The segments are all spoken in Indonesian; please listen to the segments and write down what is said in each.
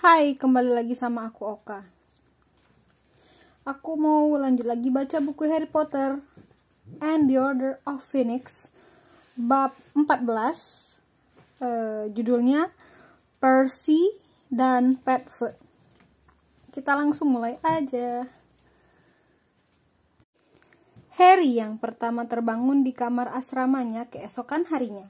Hai, kembali lagi sama aku Oka. Aku mau lanjut lagi baca buku Harry Potter and the Order of Phoenix bab 14. Judulnya Percy dan Petfoot. Kita langsung mulai aja. Harry yang pertama terbangun di kamar asramanya keesokan harinya.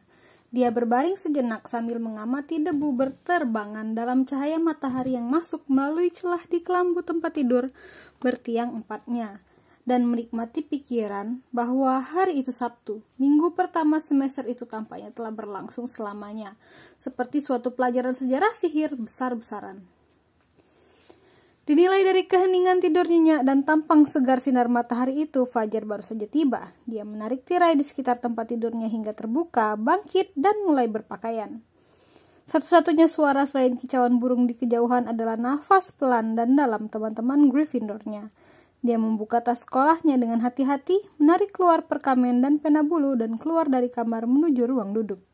Dia berbaring sejenak sambil mengamati debu berterbangan dalam cahaya matahari yang masuk melalui celah di kelambu tempat tidur bertiang empatnya, dan menikmati pikiran bahwa hari itu Sabtu, minggu pertama semester itu tampaknya telah berlangsung selamanya, seperti suatu pelajaran sejarah sihir besar-besaran. Dinilai dari keheningan tidur nyenyak dan tampang segar sinar matahari itu, fajar baru saja tiba. Dia menarik tirai di sekitar tempat tidurnya hingga terbuka, bangkit, dan mulai berpakaian. Satu-satunya suara selain kicauan burung di kejauhan adalah nafas pelan dan dalam teman-teman Gryffindornya. Dia membuka tas sekolahnya dengan hati-hati, menarik keluar perkamen dan pena bulu, dan keluar dari kamar menuju ruang duduk.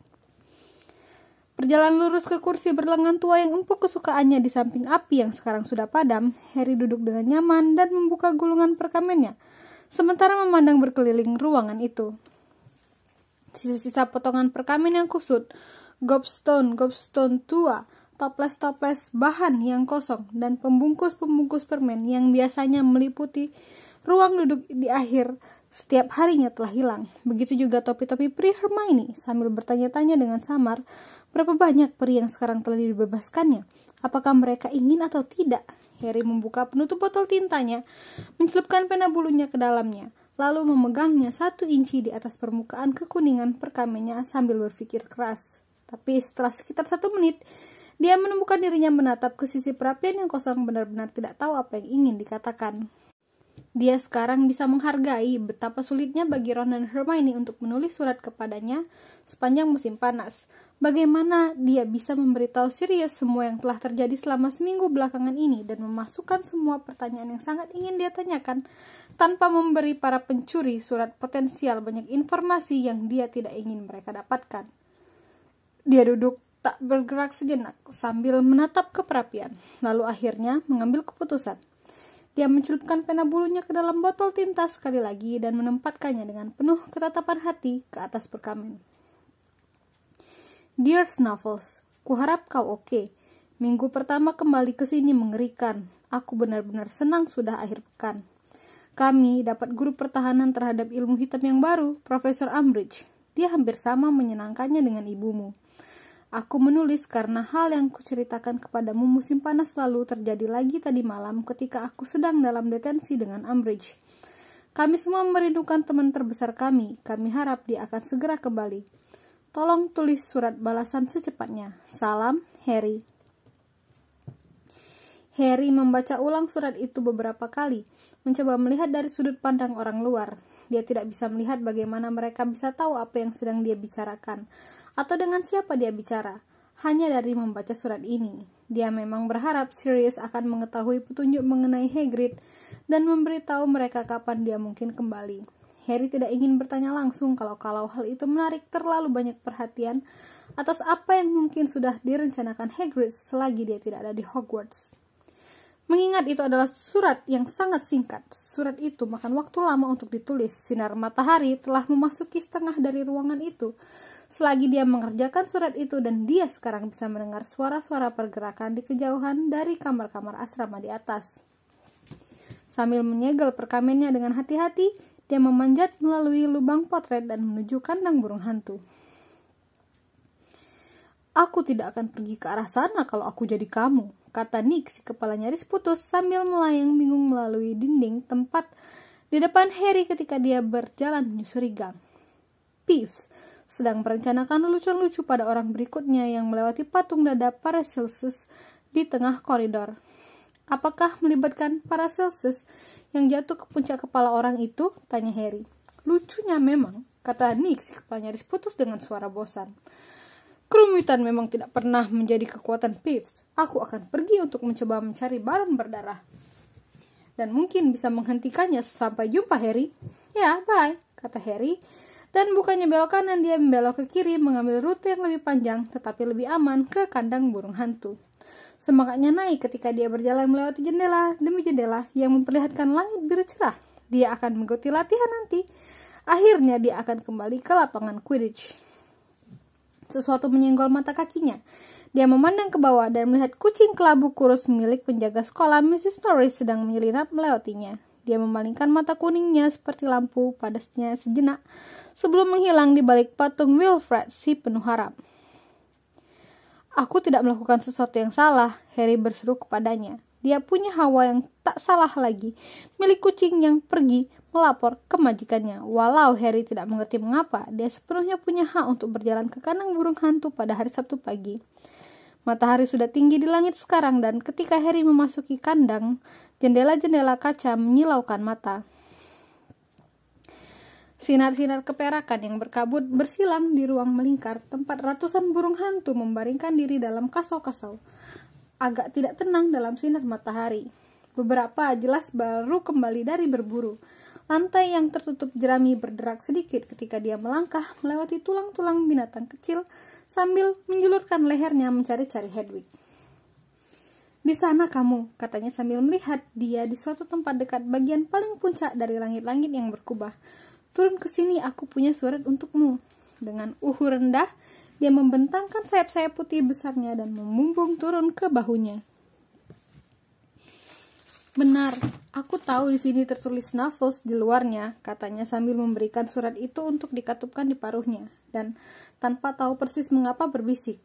Berjalan lurus ke kursi berlengan tua yang empuk kesukaannya di samping api yang sekarang sudah padam, Harry duduk dengan nyaman dan membuka gulungan perkamennya, sementara memandang berkeliling ruangan itu. Sisa-sisa potongan perkamen yang kusut, gobstone tua, toples-toples bahan yang kosong, dan pembungkus-pembungkus permen yang biasanya meliputi ruang duduk di akhir setiap harinya telah hilang. Begitu juga topi-topi peri Hermione, sambil bertanya-tanya dengan samar, berapa banyak peri yang sekarang telah dibebaskannya? Apakah mereka ingin atau tidak? Harry membuka penutup botol tintanya, mencelupkan pena bulunya ke dalamnya, lalu memegangnya 1 inci di atas permukaan kekuningan perkamennya sambil berpikir keras. Tapi setelah sekitar 1 menit, dia menemukan dirinya menatap ke sisi perapian yang kosong, benar-benar tidak tahu apa yang ingin dikatakan. Dia sekarang bisa menghargai betapa sulitnya bagi Ron dan Hermione untuk menulis surat kepadanya sepanjang musim panas. Bagaimana dia bisa memberitahu Sirius semua yang telah terjadi selama seminggu belakangan ini dan memasukkan semua pertanyaan yang sangat ingin dia tanyakan tanpa memberi para pencuri surat potensial banyak informasi yang dia tidak ingin mereka dapatkan. Dia duduk tak bergerak sejenak sambil menatap ke perapian, lalu akhirnya mengambil keputusan. Dia mencelupkan pena bulunya ke dalam botol tinta sekali lagi dan menempatkannya dengan penuh ketatapan hati ke atas perkamen. Dear Snuffles, kuharap kau oke. Minggu pertama kembali ke sini mengerikan. Aku benar-benar senang sudah akhir pekan. Kami dapat guru pertahanan terhadap ilmu hitam yang baru, Profesor Umbridge. Dia hampir sama menyenangkannya dengan ibumu. Aku menulis karena hal yang kuceritakan kepadamu musim panas lalu terjadi lagi tadi malam ketika aku sedang dalam detensi dengan Umbridge. Kami semua merindukan teman terbesar kami. Kami harap dia akan segera kembali. Tolong tulis surat balasan secepatnya. Salam, Harry. Harry membaca ulang surat itu beberapa kali, mencoba melihat dari sudut pandang orang luar. Dia tidak bisa melihat bagaimana mereka bisa tahu apa yang sedang dia bicarakan, atau dengan siapa dia bicara. Hanya dari membaca surat ini, dia memang berharap Sirius akan mengetahui petunjuk mengenai Hagrid dan memberitahu mereka kapan dia mungkin kembali. Harry tidak ingin bertanya langsung kalau hal itu menarik terlalu banyak perhatian atas apa yang mungkin sudah direncanakan Hagrid selagi dia tidak ada di Hogwarts. Mengingat itu adalah surat yang sangat singkat, surat itu makan waktu lama untuk ditulis. Sinar matahari telah memasuki setengah dari ruangan itu selagi dia mengerjakan surat itu, dan dia sekarang bisa mendengar suara-suara pergerakan di kejauhan dari kamar-kamar asrama di atas. Sambil menyegel perkamennya dengan hati-hati, dia memanjat melalui lubang potret dan menuju kandang burung hantu. Aku tidak akan pergi ke arah sana kalau aku jadi kamu, kata Nick, si kepala nyaris putus sambil melayang bingung melalui dinding tempat di depan Harry ketika dia berjalan menyusuri gang. Peeves sedang merencanakan lelucon lucu pada orang berikutnya yang melewati patung dada Paracelsus di tengah koridor. Apakah melibatkan Paracelsus yang jatuh ke puncak kepala orang itu? Tanya Harry. Lucunya memang, kata Nick, si kepala nyaris putus dengan suara bosan. Kerumitan memang tidak pernah menjadi kekuatan Peeves. Aku akan pergi untuk mencoba mencari balon berdarah. Dan mungkin bisa menghentikannya. Sampai jumpa, Harry. Ya, bye, kata Harry. Dan bukannya belok kanan, dia membelok ke kiri, mengambil rute yang lebih panjang tetapi lebih aman ke kandang burung hantu. Semangatnya naik ketika dia berjalan melewati jendela demi jendela yang memperlihatkan langit biru cerah. Dia akan mengikuti latihan nanti. Akhirnya dia akan kembali ke lapangan Quidditch. Sesuatu menyenggol mata kakinya. Dia memandang ke bawah dan melihat kucing kelabu kurus milik penjaga sekolah Mrs. Norris sedang menyelinap melewatinya. Dia memalingkan mata kuningnya seperti lampu padasnya sejenak sebelum menghilang di balik patung Wilfred si penuh harap. Aku tidak melakukan sesuatu yang salah, Harry berseru kepadanya. Dia punya hawa yang tak salah lagi, milik kucing yang pergi melapor ke majikannya. Walau Harry tidak mengerti mengapa, dia sepenuhnya punya hak untuk berjalan ke kandang burung hantu pada hari Sabtu pagi. Matahari sudah tinggi di langit sekarang dan ketika Harry memasuki kandang, jendela-jendela kaca menyilaukan mata. Sinar-sinar keperakan yang berkabut bersilang di ruang melingkar tempat ratusan burung hantu membaringkan diri dalam kasau-kasau. Agak tidak tenang dalam sinar matahari. Beberapa jelas baru kembali dari berburu. Lantai yang tertutup jerami berderak sedikit ketika dia melangkah melewati tulang-tulang binatang kecil sambil menjulurkan lehernya mencari-cari Hedwig. Di sana kamu, katanya sambil melihat dia di suatu tempat dekat bagian paling puncak dari langit-langit yang berkubah. Turun ke sini, aku punya surat untukmu. Dengan rendah, dia membentangkan sayap-sayap putih besarnya dan membumbung turun ke bahunya. Benar, aku tahu di sini tertulis Snuffles di luarnya, katanya sambil memberikan surat itu untuk dikatupkan di paruhnya. Dan tanpa tahu persis mengapa berbisik.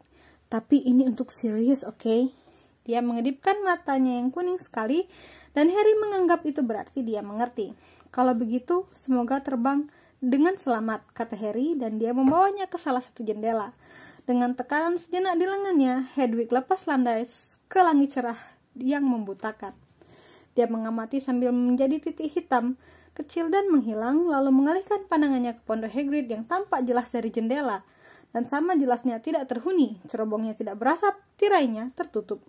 Tapi ini untuk Sirius, oke? Dia mengedipkan matanya yang kuning sekali, dan Harry menganggap itu berarti dia mengerti. Kalau begitu, semoga terbang dengan selamat, kata Harry, dan dia membawanya ke salah satu jendela. Dengan tekanan sejenak di lengannya, Hedwig lepas landai ke langit cerah yang membutakan. Dia mengamati sambil menjadi titik hitam, kecil dan menghilang, lalu mengalihkan pandangannya ke pondok Hagrid yang tampak jelas dari jendela. Dan sama jelasnya tidak terhuni, cerobongnya tidak berasap, tirainya tertutup.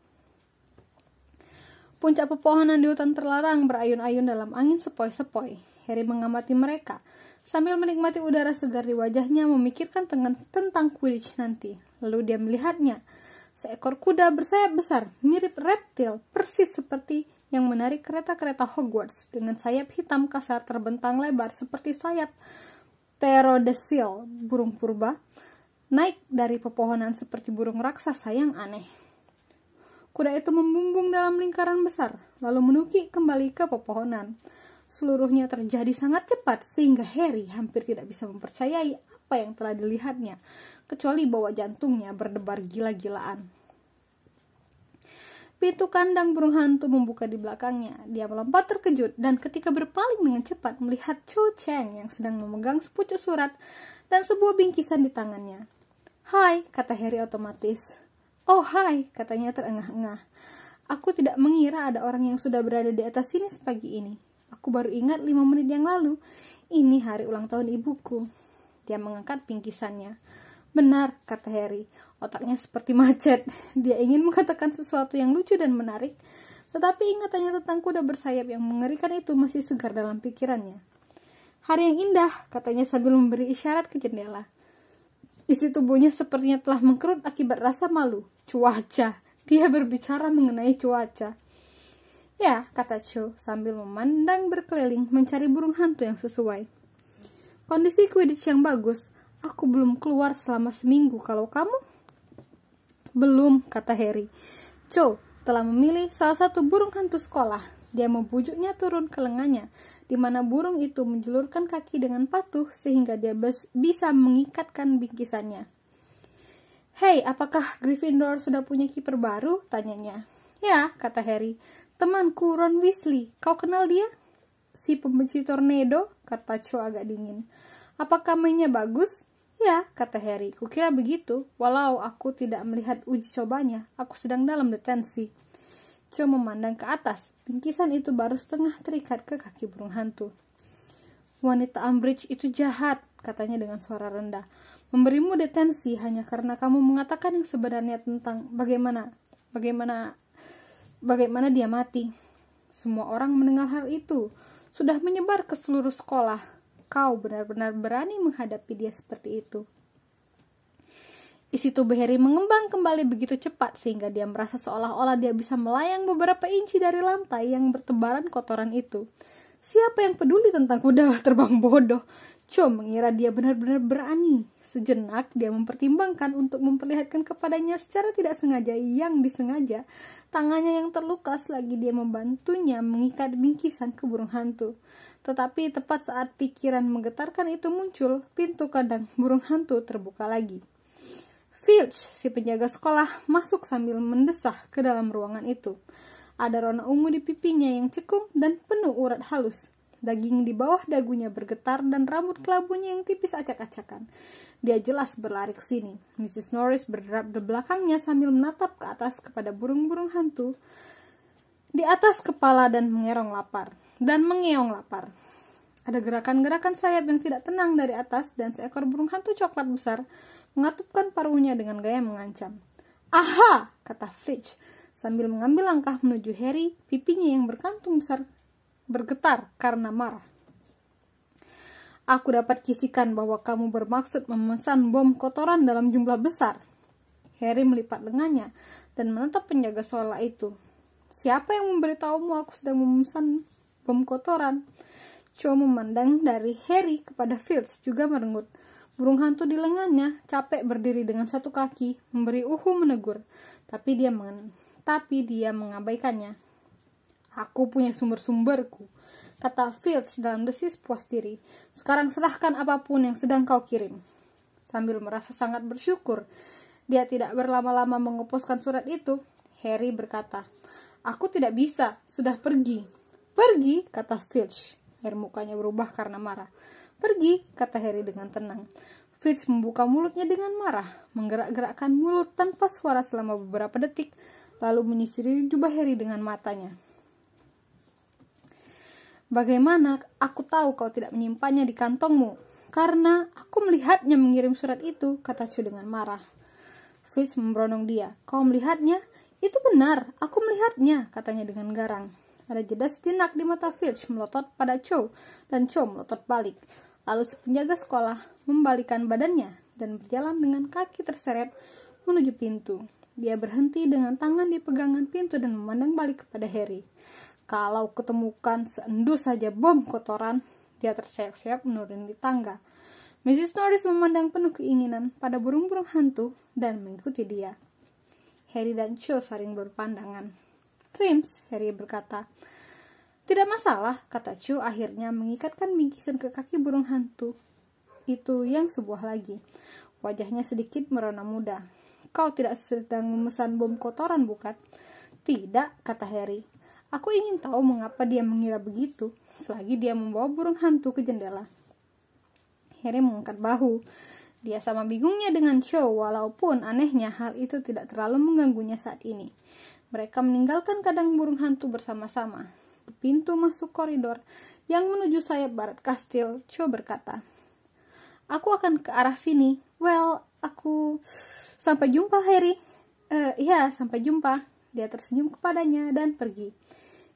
Puncak pepohonan di hutan terlarang berayun-ayun dalam angin sepoi-sepoi. Harry mengamati mereka, sambil menikmati udara segar di wajahnya memikirkan tentang Quidditch nanti. Lalu dia melihatnya. Seekor kuda bersayap besar, mirip reptil, persis seperti yang menarik kereta-kereta Hogwarts, dengan sayap hitam kasar terbentang lebar seperti sayap pterodactyl, burung purba, naik dari pepohonan seperti burung raksasa yang aneh. Kuda itu membumbung dalam lingkaran besar, lalu menukik kembali ke pepohonan. Seluruhnya terjadi sangat cepat, sehingga Harry hampir tidak bisa mempercayai apa yang telah dilihatnya, kecuali bahwa jantungnya berdebar gila-gilaan. Pintu kandang burung hantu membuka di belakangnya. Dia melompat terkejut, dan ketika berpaling dengan cepat melihat Cho Chang yang sedang memegang sepucuk surat dan sebuah bingkisan di tangannya. "Hai," kata Harry otomatis. "Oh hai," katanya terengah-engah. "Aku tidak mengira ada orang yang sudah berada di atas sini sepagi ini. Aku baru ingat 5 menit yang lalu. Ini hari ulang tahun ibuku." Dia mengangkat bingkisannya. "Benar," kata Harry. Otaknya seperti macet. Dia ingin mengatakan sesuatu yang lucu dan menarik, tetapi ingatannya tentang kuda bersayap yang mengerikan itu masih segar dalam pikirannya. "Hari yang indah," katanya sambil memberi isyarat ke jendela. Isi tubuhnya sepertinya telah mengkerut akibat rasa malu. Cuaca. Dia berbicara mengenai cuaca. "Ya," kata Cho sambil memandang berkeliling mencari burung hantu yang sesuai. "Kondisi Quidditch yang bagus. Aku belum keluar selama seminggu. Kalau kamu?" "Belum," kata Harry. Cho telah memilih salah satu burung hantu sekolah. Dia membujuknya turun ke lengannya, di mana burung itu menjulurkan kaki dengan patuh sehingga dia bisa mengikatkan bingkisannya. "Hei, apakah Gryffindor sudah punya kiper baru?" tanyanya. "Ya," kata Harry. "Temanku Ron Weasley. Kau kenal dia?" "Si pembenci tornado," kata Cho agak dingin. "Apakah mainnya bagus?" "Ya," kata Harry. "Kukira begitu. Walau aku tidak melihat uji cobanya. Aku sedang dalam detensi." Cho memandang ke atas. Bingkisan itu baru setengah terikat ke kaki burung hantu. "Wanita Umbridge itu jahat," katanya dengan suara rendah. "Memberimu detensi hanya karena kamu mengatakan yang sebenarnya tentang bagaimana dia mati. Semua orang mendengar hal itu. Sudah menyebar ke seluruh sekolah. Kau benar-benar berani menghadapi dia seperti itu." Isi tubuh Harry mengembang kembali begitu cepat sehingga dia merasa seolah-olah dia bisa melayang beberapa inci dari lantai yang bertebaran kotoran itu. Siapa yang peduli tentang kuda terbang bodoh? Cho mengira dia benar-benar berani. Sejenak dia mempertimbangkan untuk memperlihatkan kepadanya secara tidak sengaja yang disengaja. Tangannya yang terluka selagi dia membantunya mengikat bingkisan ke burung hantu. Tetapi tepat saat pikiran menggetarkan itu muncul, pintu kandang burung hantu terbuka lagi. Filch, si penjaga sekolah, masuk sambil mendesah ke dalam ruangan itu. Ada rona ungu di pipinya yang cekung dan penuh urat halus. Daging di bawah dagunya bergetar dan rambut kelabunya yang tipis acak-acakan. Dia jelas berlari ke sini. Mrs. Norris berderap di belakangnya sambil menatap ke atas kepada burung-burung hantu di atas kepala dan mengeong lapar. Ada gerakan-gerakan sayap yang tidak tenang dari atas dan seekor burung hantu coklat besar mengatupkan paruhnya dengan gaya mengancam. "Aha!" kata Filch sambil mengambil langkah menuju Harry, pipinya yang berkantung besar bergetar karena marah. "Aku dapat kisikan bahwa kamu bermaksud memesan bom kotoran dalam jumlah besar." Harry melipat lengannya dan menatap penjaga sekolah itu. "Siapa yang memberitahumu aku sedang memesan bom kotoran?" Cho memandang dari Harry kepada Filch juga merengut. Burung hantu di lengannya capek berdiri dengan satu kaki, memberi menegur, tapi dia mengabaikannya. "Aku punya sumber-sumberku," kata Filch dalam desis puas diri. "Sekarang serahkan apapun yang sedang kau kirim." Sambil merasa sangat bersyukur dia tidak berlama-lama mengepuskan surat itu, Harry berkata, "Aku tidak bisa, sudah pergi." "Pergi?" kata Filch. Air mukanya berubah karena marah. "Pergi," kata Harry dengan tenang. Filch membuka mulutnya dengan marah, menggerak-gerakkan mulut tanpa suara selama beberapa detik, lalu menyisiri jubah Harry dengan matanya. "Bagaimana aku tahu kau tidak menyimpannya di kantongmu?" "Karena aku melihatnya mengirim surat itu," kata Cho dengan marah. Filch memberondong dia. "Kau melihatnya?" "Itu benar, aku melihatnya," katanya dengan garang. Ada jeda sejenak di mata Filch melotot pada Cho, dan Cho melotot balik. Lalu si penjaga sekolah membalikkan badannya dan berjalan dengan kaki terseret menuju pintu. Dia berhenti dengan tangan di pegangan pintu dan memandang balik kepada Harry. "Kalau kutemukan seendus saja bom kotoran," dia terseok-seok menuruni tangga. Mrs. Norris memandang penuh keinginan pada burung-burung hantu dan mengikuti dia. Harry dan Cho saling berpandangan. "Trims," Harry berkata. "Tidak masalah," kata Cho akhirnya mengikatkan bingkisan ke kaki burung hantu itu yang sebuah lagi. Wajahnya sedikit merona muda. "Kau tidak sedang memesan bom kotoran, bukan?" "Tidak," kata Harry. "Aku ingin tahu mengapa dia mengira begitu selagi dia membawa burung hantu ke jendela." Harry mengangkat bahu. Dia sama bingungnya dengan Cho, walaupun anehnya hal itu tidak terlalu mengganggunya saat ini. Mereka meninggalkan kandang burung hantu bersama-sama. Di pintu masuk koridor yang menuju sayap barat kastil, Cho berkata, "Aku akan ke arah sini." Aku... Sampai jumpa, Harry." Ya, sampai jumpa." Dia tersenyum kepadanya dan pergi.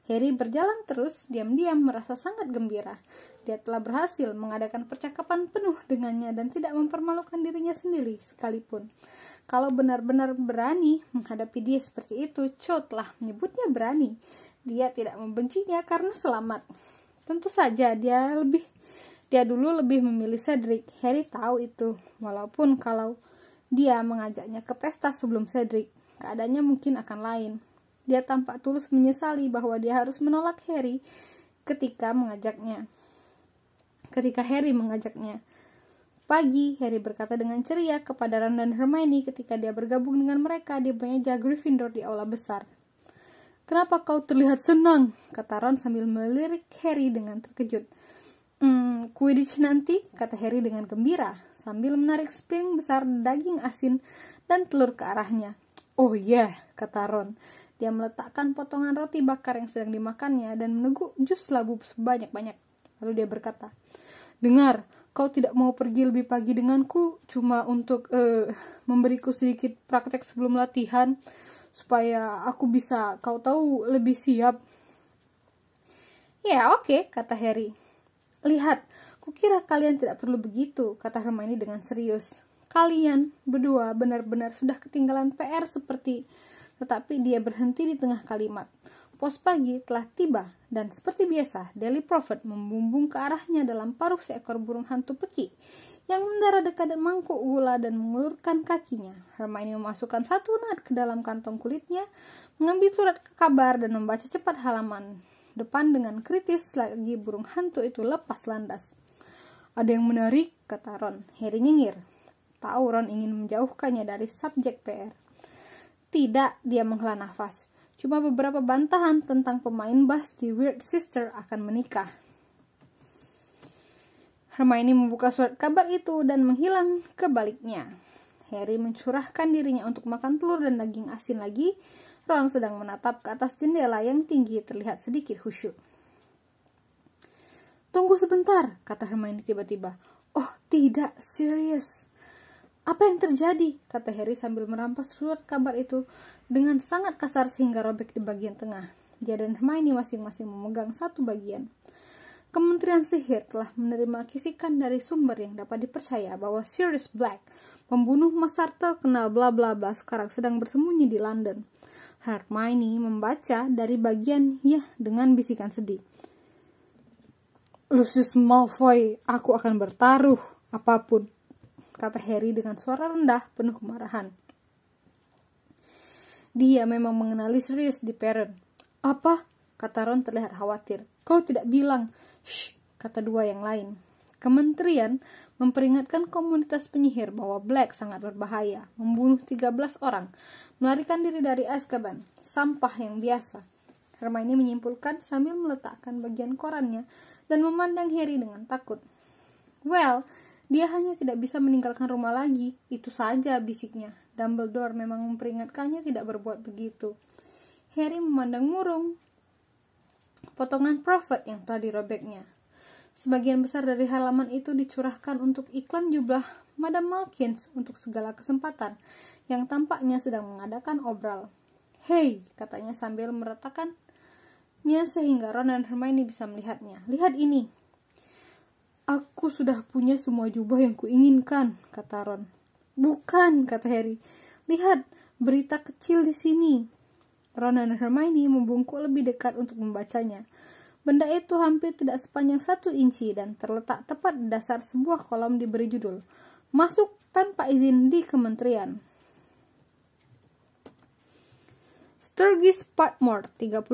Harry berjalan terus, diam-diam merasa sangat gembira. Dia telah berhasil mengadakan percakapan penuh dengannya dan tidak mempermalukan dirinya sendiri sekalipun. Kalau benar-benar berani menghadapi dia seperti itu, Cho telah menyebutnya berani. Dia tidak membencinya karena selamat. Tentu saja dia dulu lebih memilih Cedric. Harry tahu itu, walaupun kalau dia mengajaknya ke pesta sebelum Cedric, keadaannya mungkin akan lain. Dia tampak tulus menyesali bahwa dia harus menolak Harry ketika Harry mengajaknya. "Pagi," Harry berkata dengan ceria kepada Ron dan Hermione ketika dia bergabung dengan mereka di meja Gryffindor di aula besar. "Kenapa kau terlihat senang?" kata Ron sambil melirik Harry dengan terkejut. Quidditch nanti," kata Harry dengan gembira, sambil menarik sepiring besar daging asin dan telur ke arahnya. "Oh yeah," kata Ron. Dia meletakkan potongan roti bakar yang sedang dimakannya dan meneguk jus labu sebanyak-banyak. Lalu dia berkata, "Dengar, kau tidak mau pergi lebih pagi denganku cuma untuk memberiku sedikit praktek sebelum latihan supaya aku bisa, kau tahu, lebih siap." "Ya, oke," kata Harry. "Lihat, kukira kalian tidak perlu begitu," kata Hermione dengan serius. Kalian berdua benar-benar sudah ketinggalan PR tetapi dia berhenti di tengah kalimat. Pos pagi telah tiba dan seperti biasa Daily Prophet membumbung ke arahnya dalam paruh seekor burung hantu peki yang mendarat dekat mangkuk gula dan mengulurkan kakinya. Hermione memasukkan satu nut ke dalam kantong kulitnya, mengambil surat kabar dan membaca cepat halaman depan dengan kritis lagi burung hantu itu lepas landas. Ada yang menarik, kata Ron. Harry nyengir. Tahu Ron ingin menjauhkannya dari subjek PR. Tidak, dia menghela nafas. Cuma beberapa bantahan tentang pemain bass di Weird Sister akan menikah. Hermione membuka surat kabar itu dan menghilang ke baliknya. Harry mencurahkan dirinya untuk makan telur dan daging asin lagi. Ron sedang menatap ke atas jendela yang tinggi terlihat sedikit khusyuk. Tunggu sebentar, kata Hermione tiba-tiba. Oh tidak, serius. Apa yang terjadi? Kata Harry sambil merampas surat kabar itu dengan sangat kasar sehingga robek di bagian tengah. Dia dan Hermione masing-masing memegang satu bagian. Kementerian Sihir telah menerima kisikan dari sumber yang dapat dipercaya bahwa Sirius Black, pembunuh masar terkenal bla bla bla, sekarang sedang bersembunyi di London. Hermione membaca dari bagiannya dengan bisikan sedih. Lucius Malfoy, aku akan bertaruh apapun, kata Harry dengan suara rendah penuh kemarahan. Dia memang mengenali Sirius di Perron. Apa? Kata Ron terlihat khawatir. Kau tidak bilang. Shh, kata dua yang lain. Kementerian memperingatkan komunitas penyihir bahwa Black sangat berbahaya, membunuh 13 orang, melarikan diri dari Azkaban, sampah yang biasa. Hermione menyimpulkan sambil meletakkan bagian korannya dan memandang Harry dengan takut. Well, dia hanya tidak bisa meninggalkan rumah lagi, itu saja, bisiknya. Dumbledore memang memperingatkannya tidak berbuat begitu. Harry memandang murung potongan Prophet yang telah dirobeknya. Sebagian besar dari halaman itu dicurahkan untuk iklan jubah Madame Malkins untuk segala kesempatan, yang tampaknya sedang mengadakan obral. Hei, katanya sambil meretakannya sehingga Ron dan Hermione bisa melihatnya. Lihat ini. Aku sudah punya semua jubah yang kuinginkan, kata Ron. Bukan, kata Harry. Lihat, berita kecil di sini. Ron dan Hermione membungkuk lebih dekat untuk membacanya. Benda itu hampir tidak sepanjang 1 inci dan terletak tepat di dasar sebuah kolom diberi judul, Masuk tanpa izin di kementerian. Sturgis Patmore 38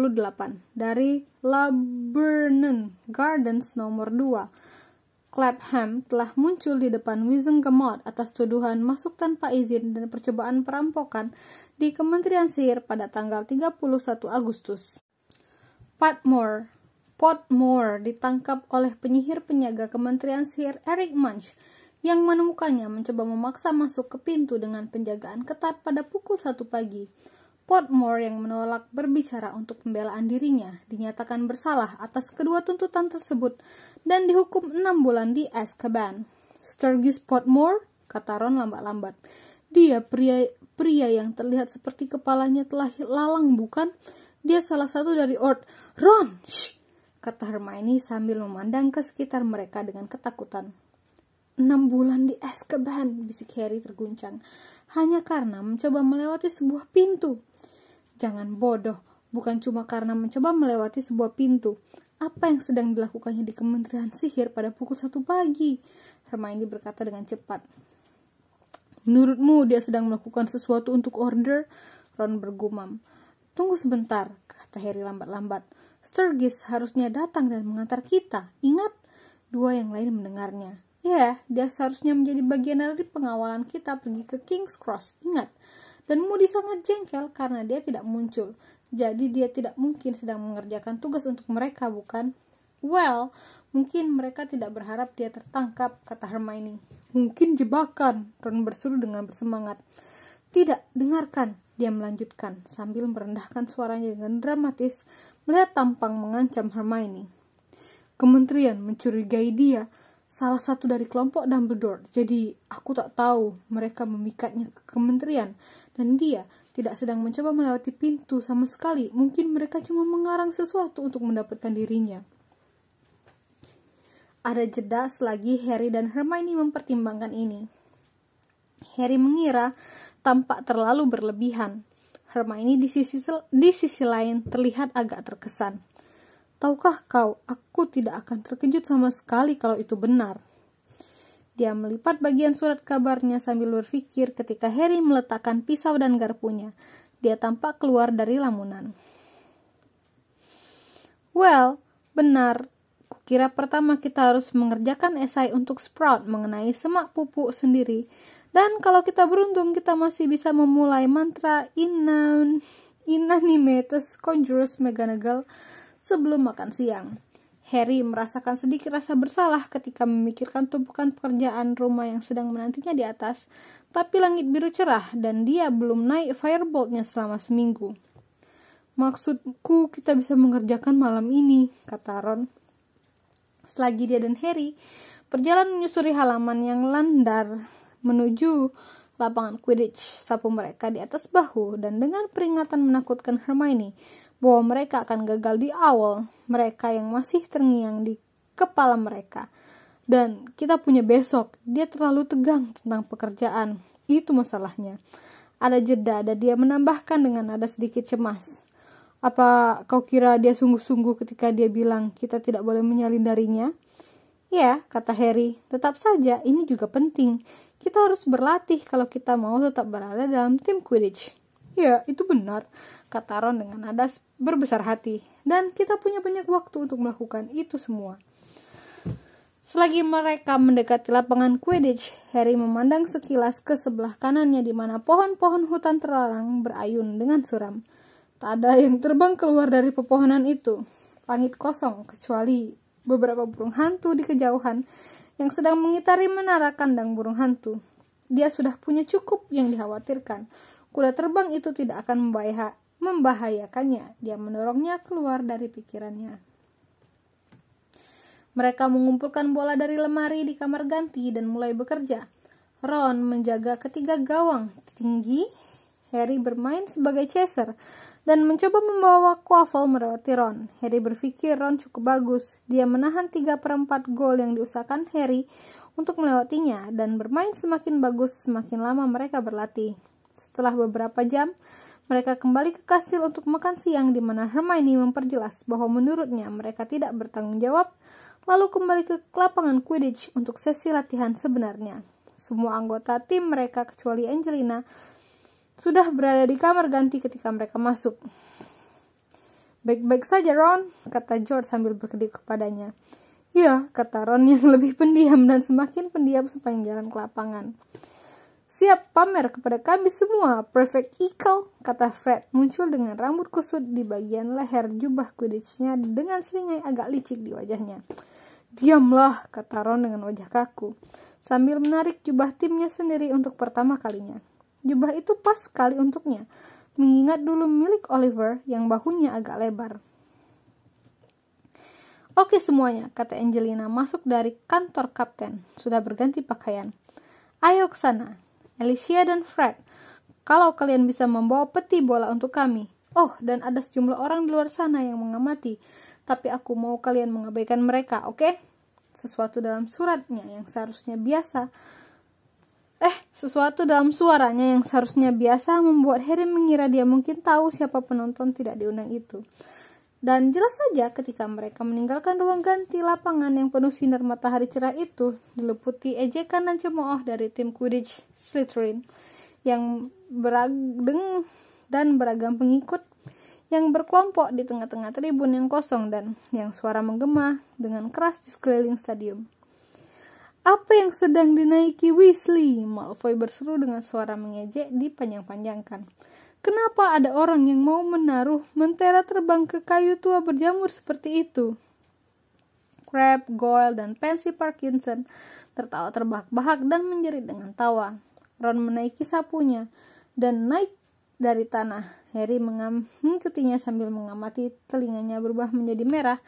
dari Laburnum Gardens nomor 2. Clapham telah muncul di depan Wizengamot atas tuduhan masuk tanpa izin dan percobaan perampokan di Kementerian Sihir pada tanggal 31 Agustus. Potmore ditangkap oleh penyihir penjaga Kementerian Sihir Eric Munch yang menemukannya mencoba memaksa masuk ke pintu dengan penjagaan ketat pada pukul 1 pagi. Potmore yang menolak berbicara untuk pembelaan dirinya dinyatakan bersalah atas kedua tuntutan tersebut dan dihukum 6 bulan di Azkaban. Sturgis Potmore, kata Ron lambat-lambat. Dia pria yang terlihat seperti kepalanya telah lalang, bukan? Dia salah satu dari Ron, shh, kata Hermione sambil memandang ke sekitar mereka dengan ketakutan. 6 bulan di Azkaban, bisik Harry terguncang, hanya karena mencoba melewati sebuah pintu. Jangan bodoh, bukan cuma karena mencoba melewati sebuah pintu. Apa yang sedang dilakukannya di Kementerian Sihir pada pukul 1 pagi? Hermione berkata dengan cepat. Menurutmu dia sedang melakukan sesuatu untuk order? Ron bergumam. Tunggu sebentar, kata Harry lambat-lambat. Sturgis harusnya datang dan mengantar kita, ingat? Dua yang lain mendengarnya. Ya, dia seharusnya menjadi bagian dari pengawalan kita pergi ke King's Cross, ingat? Dan Moody sangat jengkel karena dia tidak muncul. Jadi dia tidak mungkin sedang mengerjakan tugas untuk mereka, bukan? Well, mungkin mereka tidak berharap dia tertangkap, kata Hermione. Mungkin jebakan, Ron berseru dengan bersemangat. Tidak, dengarkan, dia melanjutkan sambil merendahkan suaranya dengan dramatis melihat tampang mengancam Hermione. Kementerian mencurigai dia, salah satu dari kelompok Dumbledore. Jadi aku tak tahu mereka memikatnya ke kementerian dan dia tidak sedang mencoba melewati pintu sama sekali. Mungkin mereka cuma mengarang sesuatu untuk mendapatkan dirinya. Ada jeda selagi Harry dan Hermione mempertimbangkan ini. Harry mengira tampak terlalu berlebihan. Hermione di sisi lain terlihat agak terkesan. Tahukah kau, aku tidak akan terkejut sama sekali kalau itu benar. Dia melipat bagian surat kabarnya sambil berpikir ketika Harry meletakkan pisau dan garpunya. Dia tampak keluar dari lamunan. Well, benar. Kukira pertama kita harus mengerjakan esai untuk Sprout mengenai semak pupuk sendiri. Dan kalau kita beruntung, kita masih bisa memulai mantra Inanimatus Conjurus McGonagall sebelum makan siang. Harry merasakan sedikit rasa bersalah ketika memikirkan tumpukan pekerjaan rumah yang sedang menantinya di atas, tapi langit biru cerah dan dia belum naik firebolt-nya selama seminggu. Maksudku kita bisa mengerjakan malam ini, kata Ron. Selagi dia dan Harry berjalan menyusuri halaman yang landar menuju lapangan Quidditch, sapu mereka di atas bahu dan dengan peringatan menakutkan Hermione bahwa mereka akan gagal di awal, mereka yang masih terngiang di kepala mereka. Dan kita punya besok, dia terlalu tegang tentang pekerjaan, itu masalahnya. Ada jeda dan dia menambahkan dengan nada sedikit cemas. Apa kau kira dia sungguh-sungguh ketika dia bilang kita tidak boleh menyalin darinya? Ya, kata Harry, tetap saja ini juga penting. Kita harus berlatih kalau kita mau tetap berada dalam tim Quidditch. Ya, itu benar, kata Ron dengan nada berbesar hati. Dan kita punya banyak waktu untuk melakukan itu semua. Selagi mereka mendekati lapangan Quidditch, Harry memandang sekilas ke sebelah kanannya di mana pohon-pohon hutan terlarang berayun dengan suram. Tak ada yang terbang keluar dari pepohonan itu. Langit kosong, kecuali beberapa burung hantu di kejauhan yang sedang mengitari menara kandang burung hantu. Dia sudah punya cukup yang dikhawatirkan. Kuda terbang itu tidak akan membahayakannya. Dia mendorongnya keluar dari pikirannya. Mereka mengumpulkan bola dari lemari di kamar ganti dan mulai bekerja. Ron menjaga ketiga gawang tinggi. Harry bermain sebagai chaser dan mencoba membawa Quaffle melewati Ron. Harry berpikir Ron cukup bagus. Dia menahan 3/4 gol yang diusahakan Harry untuk melewatinya dan bermain semakin bagus semakin lama mereka berlatih. Setelah beberapa jam, mereka kembali ke kastil untuk makan siang di mana Hermione memperjelas bahwa menurutnya mereka tidak bertanggung jawab, lalu kembali ke lapangan Quidditch untuk sesi latihan sebenarnya. Semua anggota tim mereka kecuali Angelina sudah berada di kamar ganti ketika mereka masuk. Baik-baik saja, Ron, kata George sambil berkedip kepadanya. Ya, kata Ron yang lebih pendiam dan semakin pendiam sepanjang jalan ke lapangan. Siap pamer kepada kami semua, Prefect Eagle, kata Fred muncul dengan rambut kusut di bagian leher jubah Quidditch-nya dengan seringai agak licik di wajahnya. Diamlah, kata Ron dengan wajah kaku, sambil menarik jubah timnya sendiri untuk pertama kalinya. Jubah itu pas sekali untuknya, mengingat dulu milik Oliver yang bahunya agak lebar. Oke semuanya, kata Angelina masuk dari kantor kapten, sudah berganti pakaian. Ayo ke sana. Alicia dan Fred, kalau kalian bisa membawa peti bola untuk kami. Oh, dan ada sejumlah orang di luar sana yang mengamati, tapi aku mau kalian mengabaikan mereka, oke? Sesuatu dalam suaranya yang seharusnya biasa membuat Harry mengira dia mungkin tahu siapa penonton tidak diundang itu. Dan jelas saja ketika mereka meninggalkan ruang ganti lapangan yang penuh sinar matahari cerah itu, diliputi ejekan dan cemooh dari tim Quidditch Slytherin yang beragam pengikut yang berkelompok di tengah-tengah tribun yang kosong dan yang suara menggema dengan keras di sekeliling stadium. Apa yang sedang dinaiki Weasley? Malfoy berseru dengan suara mengejek dipanjang-panjangkan. Kenapa ada orang yang mau menaruh mentera terbang ke kayu tua berjamur seperti itu? Crabbe, Goyle, dan Pansy Parkinson tertawa terbahak-bahak dan menjerit dengan tawa. Ron menaiki sapunya dan naik dari tanah. Harry mengikutinya sambil mengamati telinganya berubah menjadi merah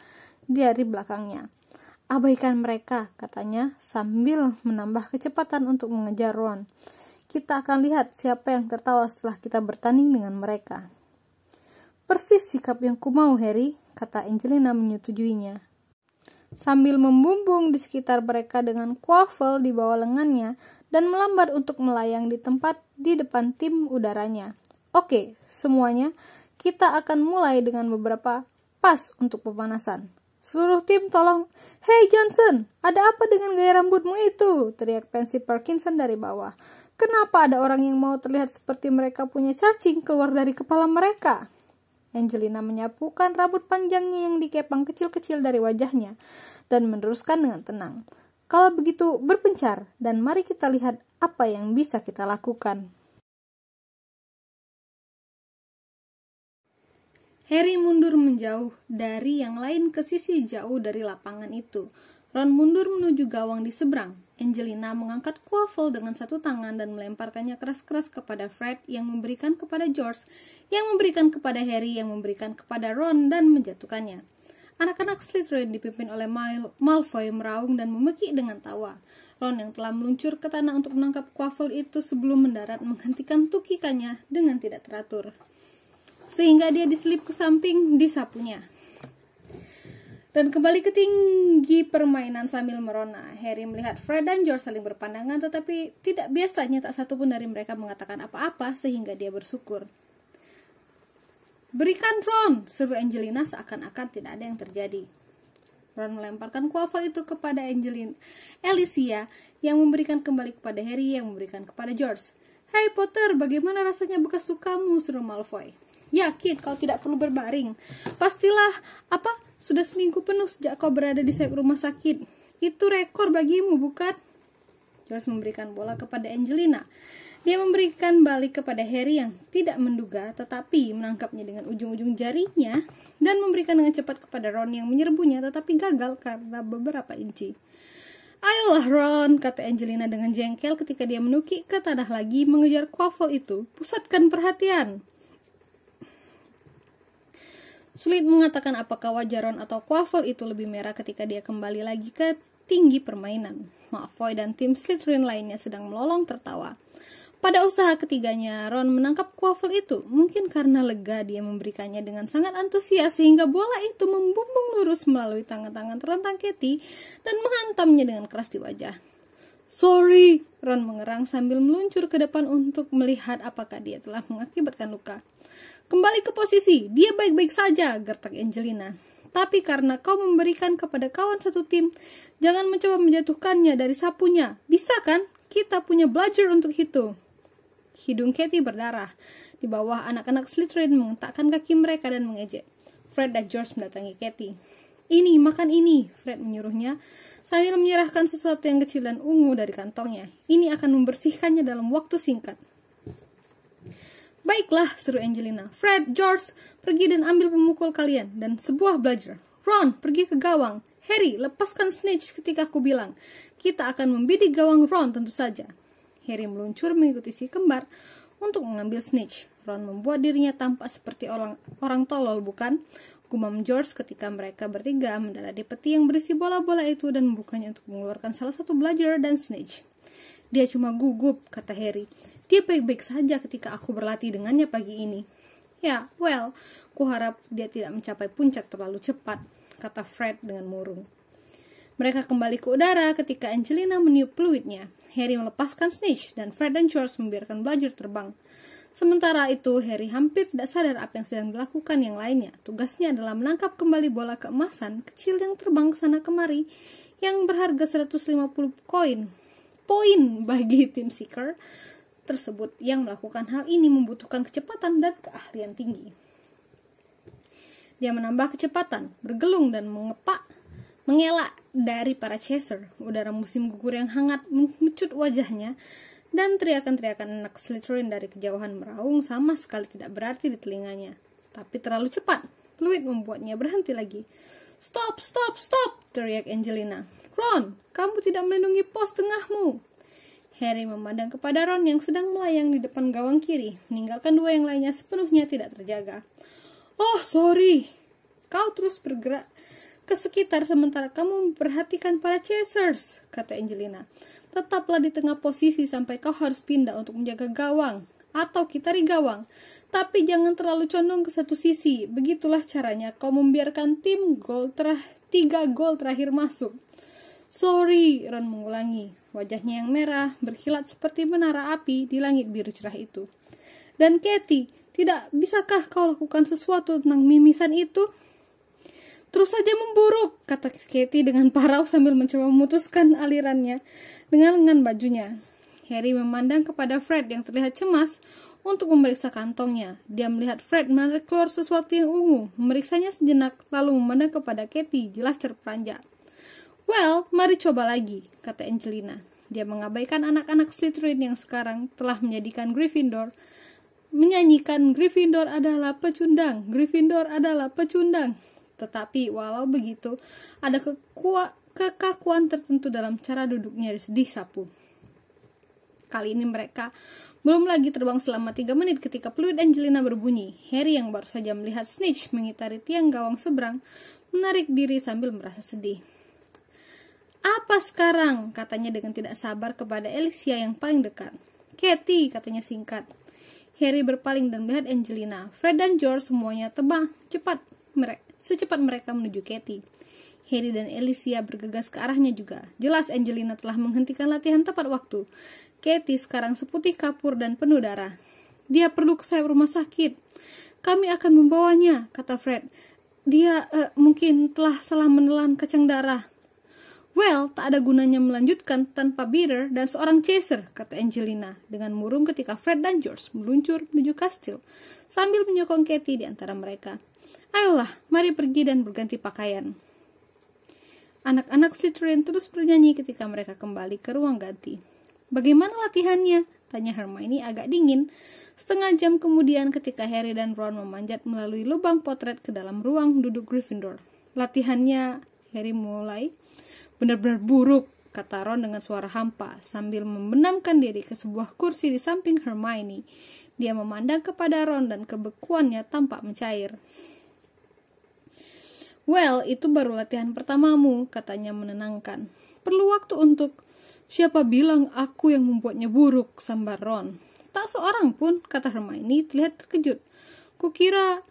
dari belakangnya. Abaikan mereka, katanya sambil menambah kecepatan untuk mengejar Ron. Kita akan lihat siapa yang tertawa setelah kita bertanding dengan mereka. Persis sikap yang kumau, Harry, kata Angelina menyetujuinya. Sambil membumbung di sekitar mereka dengan Quaffle di bawah lengannya dan melambat untuk melayang di tempat di depan tim udaranya. Oke, semuanya, kita akan mulai dengan beberapa pas untuk pemanasan. Seluruh tim tolong. Hey Johnson, ada apa dengan gaya rambutmu itu? Teriak Pansy Parkinson dari bawah. Kenapa ada orang yang mau terlihat seperti mereka punya cacing keluar dari kepala mereka? Angelina menyapukan rambut panjangnya yang dikepang kecil-kecil dari wajahnya dan meneruskan dengan tenang. Kalau begitu, berpencar dan mari kita lihat apa yang bisa kita lakukan. Harry mundur menjauh dari yang lain ke sisi jauh dari lapangan itu. Ron mundur menuju gawang di seberang. Angelina mengangkat kuafel dengan satu tangan dan melemparkannya keras-keras kepada Fred, yang memberikan kepada George, yang memberikan kepada Harry, yang memberikan kepada Ron dan menjatuhkannya. Anak-anak Slytherin dipimpin oleh Malfoy meraung dan memekik dengan tawa. Ron yang telah meluncur ke tanah untuk menangkap kuafel itu sebelum mendarat menghentikan tukikannya dengan tidak teratur, sehingga dia diselip ke samping disapunya dan kembali ke tinggi permainan sambil merona. Harry melihat Fred dan George saling berpandangan, tetapi tidak biasanya tak satu pun dari mereka mengatakan apa-apa, sehingga dia bersyukur. Berikan Ron, seru Angelina seakan-akan tidak ada yang terjadi. Ron melemparkan kuafel itu kepada Alicia, yang memberikan kembali kepada Harry, yang memberikan kepada George. Hey Potter, bagaimana rasanya bekas lukamu, seru Malfoy. Ya, Kid, kau tidak perlu berbaring. Pastilah, sudah seminggu penuh sejak kau berada di sayap rumah sakit. Itu rekor bagimu, bukan? George memberikan bola kepada Angelina. Dia memberikan balik kepada Harry yang tidak menduga, tetapi menangkapnya dengan ujung-ujung jarinya, dan memberikan dengan cepat kepada Ron yang menyerbunya, tetapi gagal karena beberapa inci. Ayolah Ron, kata Angelina dengan jengkel ketika dia menukik ke tanah lagi mengejar kuafel itu. Pusatkan perhatian. Sulit mengatakan apakah wajah Ron atau kuafel itu lebih merah ketika dia kembali lagi ke tinggi permainan. Malfoy dan tim Slytherin lainnya sedang melolong tertawa. Pada usaha ketiganya, Ron menangkap kuafel itu. Mungkin karena lega, dia memberikannya dengan sangat antusias sehingga bola itu membumbung lurus melalui tangan-tangan terlentang Katie dan menghantamnya dengan keras di wajah. Sorry, Ron mengerang sambil meluncur ke depan untuk melihat apakah dia telah mengakibatkan luka. Kembali ke posisi, dia baik-baik saja, gertak Angelina. Tapi karena kau memberikan kepada kawan satu tim, jangan mencoba menjatuhkannya dari sapunya. Bisa kan? Kita punya bludger untuk itu. Hidung Katie berdarah. Di bawah, anak-anak Slytherin mengentakkan kaki mereka dan mengejek. Fred dan George mendatangi Katie. Ini, makan ini, Fred menyuruhnya, sambil menyerahkan sesuatu yang kecil dan ungu dari kantongnya. Ini akan membersihkannya dalam waktu singkat. Baiklah, seru Angelina. Fred, George, pergi dan ambil pemukul kalian dan sebuah bludger. Ron, pergi ke gawang. Harry, lepaskan Snitch ketika aku bilang. Kita akan membidik gawang Ron tentu saja. Harry meluncur mengikuti si kembar untuk mengambil Snitch. Ron membuat dirinya tampak seperti orang tolol, bukan? Gumam George ketika mereka bertiga mendarat di peti yang berisi bola-bola itu dan membukanya untuk mengeluarkan salah satu bludger dan Snitch. Dia cuma gugup, kata Harry. Dia baik-baik saja ketika aku berlatih dengannya pagi ini. Ya, kuharap dia tidak mencapai puncak terlalu cepat, kata Fred dengan murung. Mereka kembali ke udara ketika Angelina meniup peluitnya. Harry melepaskan Snitch dan Fred dan George membiarkan bludger terbang. Sementara itu, Harry hampir tidak sadar apa yang sedang dilakukan yang lainnya. Tugasnya adalah menangkap kembali bola keemasan kecil yang terbang ke sana kemari yang berharga 150 poin bagi tim Seeker tersebut. Yang melakukan hal ini membutuhkan kecepatan dan keahlian tinggi. Dia menambah kecepatan, bergelung dan mengelak dari para chaser. Udara musim gugur yang hangat mecut wajahnya, dan teriakan-teriakan anak Slytherin dari kejauhan meraung sama sekali tidak berarti di telinganya. Tapi terlalu cepat, fluid membuatnya berhenti lagi. Stop, stop, stop, teriak Angelina. Ron, kamu tidak melindungi pos tengahmu. Harry memandang kepada Ron yang sedang melayang di depan gawang kiri, meninggalkan dua yang lainnya sepenuhnya tidak terjaga. Oh, sorry. Kau terus bergerak ke sekitar sementara kamu memperhatikan para chasers, kata Angelina. Tetaplah di tengah posisi sampai kau harus pindah untuk menjaga gawang atau kitari gawang. Tapi jangan terlalu condong ke satu sisi. Begitulah caranya kau membiarkan tim 3 gol terakhir masuk. Sorry, Ron mengulangi. Wajahnya yang merah berkilat seperti menara api di langit biru cerah itu. Dan Katie, tidak bisakah kau lakukan sesuatu tentang mimisan itu? Terus saja memburuk, kata Katie dengan parau sambil mencoba memutuskan alirannya dengan lengan bajunya. Harry memandang kepada Fred yang terlihat cemas untuk memeriksa kantongnya. Dia melihat Fred menarik keluar sesuatu yang ungu, memeriksanya sejenak, lalu memandang kepada Katie, jelas terperanjat. Well, mari coba lagi, kata Angelina. Dia mengabaikan anak-anak Slytherin yang sekarang telah menjadikan Gryffindor, menyanyikan Gryffindor adalah pecundang, Gryffindor adalah pecundang. Tetapi walau begitu, ada kekakuan tertentu dalam cara duduknya disapu. Kali ini mereka belum lagi terbang selama 3 menit ketika peluit Angelina berbunyi. Harry yang baru saja melihat Snitch mengitari tiang gawang seberang, menarik diri sambil merasa sedih. Apa sekarang? Katanya dengan tidak sabar kepada Alicia yang paling dekat. Katie, katanya singkat. Harry berpaling dan melihat Angelina. Fred dan George semuanya terbang secepat mereka menuju Katie. Harry dan Alicia bergegas ke arahnya juga. Jelas Angelina telah menghentikan latihan tepat waktu. Katie sekarang seputih kapur dan penuh darah. Dia perlu ke sayap rumah sakit. Kami akan membawanya, kata Fred. Dia mungkin telah salah menelan kacang darah. Well, tak ada gunanya melanjutkan tanpa Bitter dan seorang chaser, kata Angelina dengan murung ketika Fred dan George meluncur menuju kastil sambil menyokong Katie di antara mereka. Ayolah, mari pergi dan berganti pakaian. Anak-anak Slytherin terus bernyanyi ketika mereka kembali ke ruang ganti. Bagaimana latihannya? Tanya Hermione agak dingin. Setengah jam kemudian ketika Harry dan Ron memanjat melalui lubang potret ke dalam ruang duduk Gryffindor. Latihannya, Harry mulai. Benar-benar buruk, kata Ron dengan suara hampa sambil membenamkan diri ke sebuah kursi di samping Hermione. Dia memandang kepada Ron dan kebekuannya tampak mencair. Well, itu baru latihan pertamamu, katanya menenangkan. Perlu waktu untuk... Siapa bilang aku yang membuatnya buruk, sambar Ron. Tak seorang pun, kata Hermione terlihat terkejut. Kau kira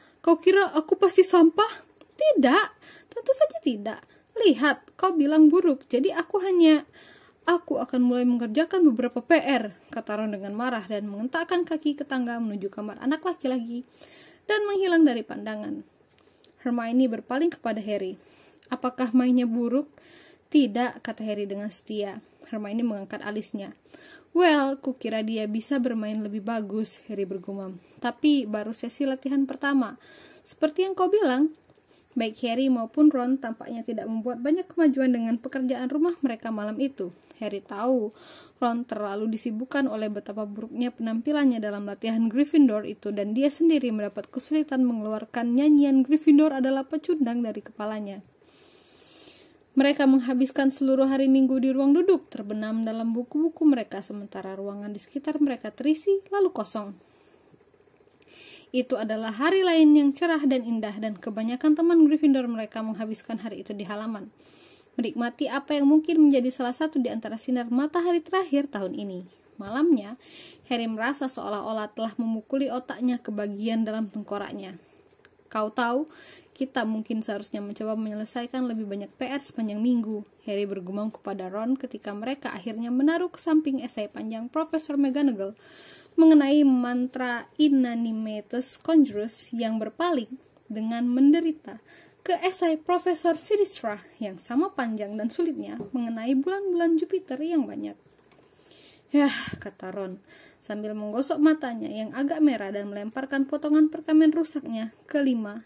aku pasti sampah? Tidak, tentu saja tidak. Lihat, kau bilang buruk, jadi aku akan mulai mengerjakan beberapa PR, kata Ron dengan marah dan mengentakkan kaki ke tangga menuju kamar anak laki-laki dan menghilang dari pandangan. Hermione berpaling kepada Harry. Apakah mainnya buruk? Tidak, kata Harry dengan setia. Hermione mengangkat alisnya. Well, kukira dia bisa bermain lebih bagus, Harry bergumam. Tapi baru sesi latihan pertama. Seperti yang kau bilang, baik Harry maupun Ron tampaknya tidak membuat banyak kemajuan dengan pekerjaan rumah mereka malam itu. Harry tahu Ron terlalu disibukkan oleh betapa buruknya penampilannya dalam latihan Gryffindor itu dan dia sendiri mendapat kesulitan mengeluarkan nyanyian Gryffindor adalah pecundang dari kepalanya. Mereka menghabiskan seluruh hari Minggu di ruang duduk, terbenam dalam buku-buku mereka sementara ruangan di sekitar mereka terisi lalu kosong. Itu adalah hari lain yang cerah dan indah dan kebanyakan teman Gryffindor mereka menghabiskan hari itu di halaman, menikmati apa yang mungkin menjadi salah satu di antara sinar matahari terakhir tahun ini. Malamnya, Harry merasa seolah-olah telah memukuli otaknya ke bagian dalam tengkoraknya. Kau tahu, kita mungkin seharusnya mencoba menyelesaikan lebih banyak PR sepanjang minggu, Harry bergumam kepada Ron ketika mereka akhirnya menaruh ke samping esai panjang Profesor McGonagall mengenai mantra Inanimatus Conjurus yang berpaling dengan menderita ke esai Profesor Sidistra yang sama panjang dan sulitnya mengenai bulan-bulan Jupiter yang banyak. Yah, kata Ron sambil menggosok matanya yang agak merah dan melemparkan potongan perkamen rusaknya kelima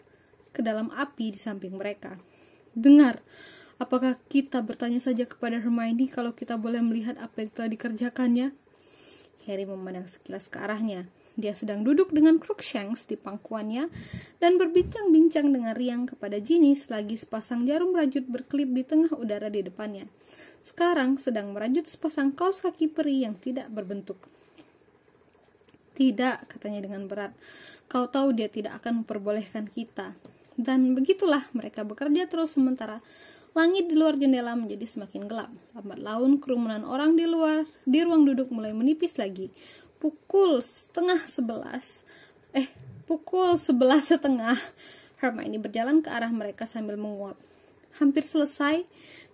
ke dalam api di samping mereka. Dengar, apakah kita bertanya saja kepada Hermione kalau kita boleh melihat apa yang telah dikerjakannya? Harry memandang sekilas ke arahnya. Dia sedang duduk dengan Crookshanks di pangkuannya dan berbincang-bincang dengan riang kepada Ginny selagi sepasang jarum rajut berkelip di tengah udara di depannya. Sekarang sedang merajut sepasang kaos kaki peri yang tidak berbentuk. Tidak, katanya dengan berat. Kau tahu dia tidak akan memperbolehkan kita. Dan begitulah mereka bekerja terus sementara langit di luar jendela menjadi semakin gelap. Lambat laun kerumunan orang di ruang duduk mulai menipis lagi. Pukul 11:30, Hermione berjalan ke arah mereka sambil menguap. Hampir selesai?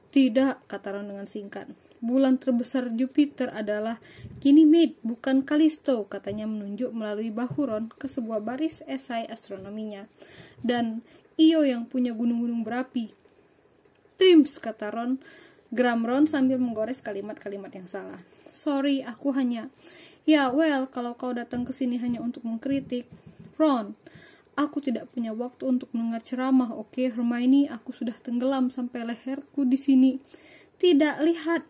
Tidak, kata Ron dengan singkat. Bulan terbesar Jupiter adalah Ganymede, bukan Callisto, katanya menunjuk melalui bahu Ron ke sebuah baris esai astronominya. Dan Io yang punya gunung-gunung berapi. Trims, kata Ron. Geram Ron sambil menggores kalimat-kalimat yang salah. Sorry, aku hanya... Ya, well, kalau kau datang ke sini hanya untuk mengkritik. Ron, aku tidak punya waktu untuk mendengar ceramah, oke? Hermione, aku sudah tenggelam sampai leherku di sini. Tidak, lihat.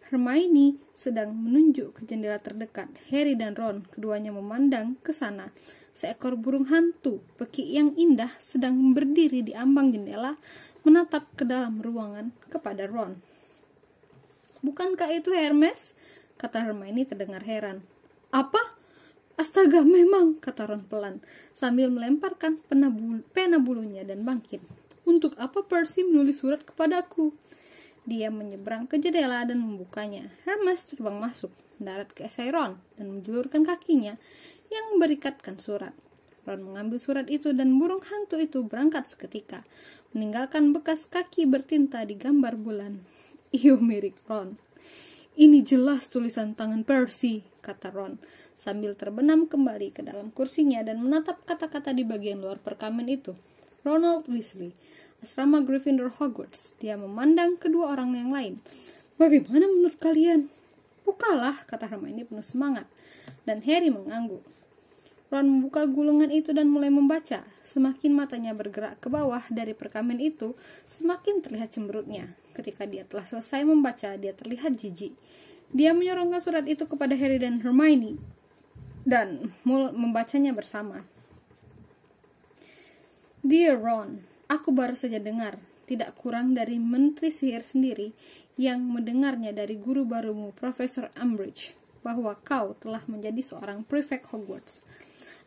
Hermione sedang menunjuk ke jendela terdekat. Harry dan Ron, keduanya memandang ke sana. Seekor burung hantu, peki yang indah, sedang berdiri di ambang jendela, menatap ke dalam ruangan kepada Ron. Bukankah itu Hermes? Kata Hermione terdengar heran. Apa? Astaga, memang, kata Ron pelan, sambil melemparkan pena bulunya dan bangkit. Untuk apa Percy menulis surat kepadaku? Dia menyeberang ke jendela dan membukanya. Hermes terbang masuk, mendarat ke esai Ron, dan menjulurkan kakinya yang berikatkan surat. Ron mengambil surat itu dan burung hantu itu berangkat seketika, meninggalkan bekas kaki bertinta di gambar bulan. Iyo, mirip Ron. Ini jelas tulisan tangan Percy, kata Ron, sambil terbenam kembali ke dalam kursinya dan menatap kata-kata di bagian luar perkamen itu. Ronald Weasley, asrama Gryffindor Hogwarts. Dia memandang kedua orang yang lain. Bagaimana menurut kalian? Bukalah, kata Hermione penuh semangat. Dan Harry mengangguk. Ron membuka gulungan itu dan mulai membaca. Semakin matanya bergerak ke bawah dari perkamen itu, semakin terlihat cemberutnya. Ketika dia telah selesai membaca, dia terlihat jijik. Dia menyorongkan surat itu kepada Harry dan Hermione dan membacanya bersama. Dear Ron, aku baru saja dengar, tidak kurang dari menteri sihir sendiri yang mendengarnya dari guru barumu, Profesor Umbridge, bahwa kau telah menjadi seorang prefect Hogwarts.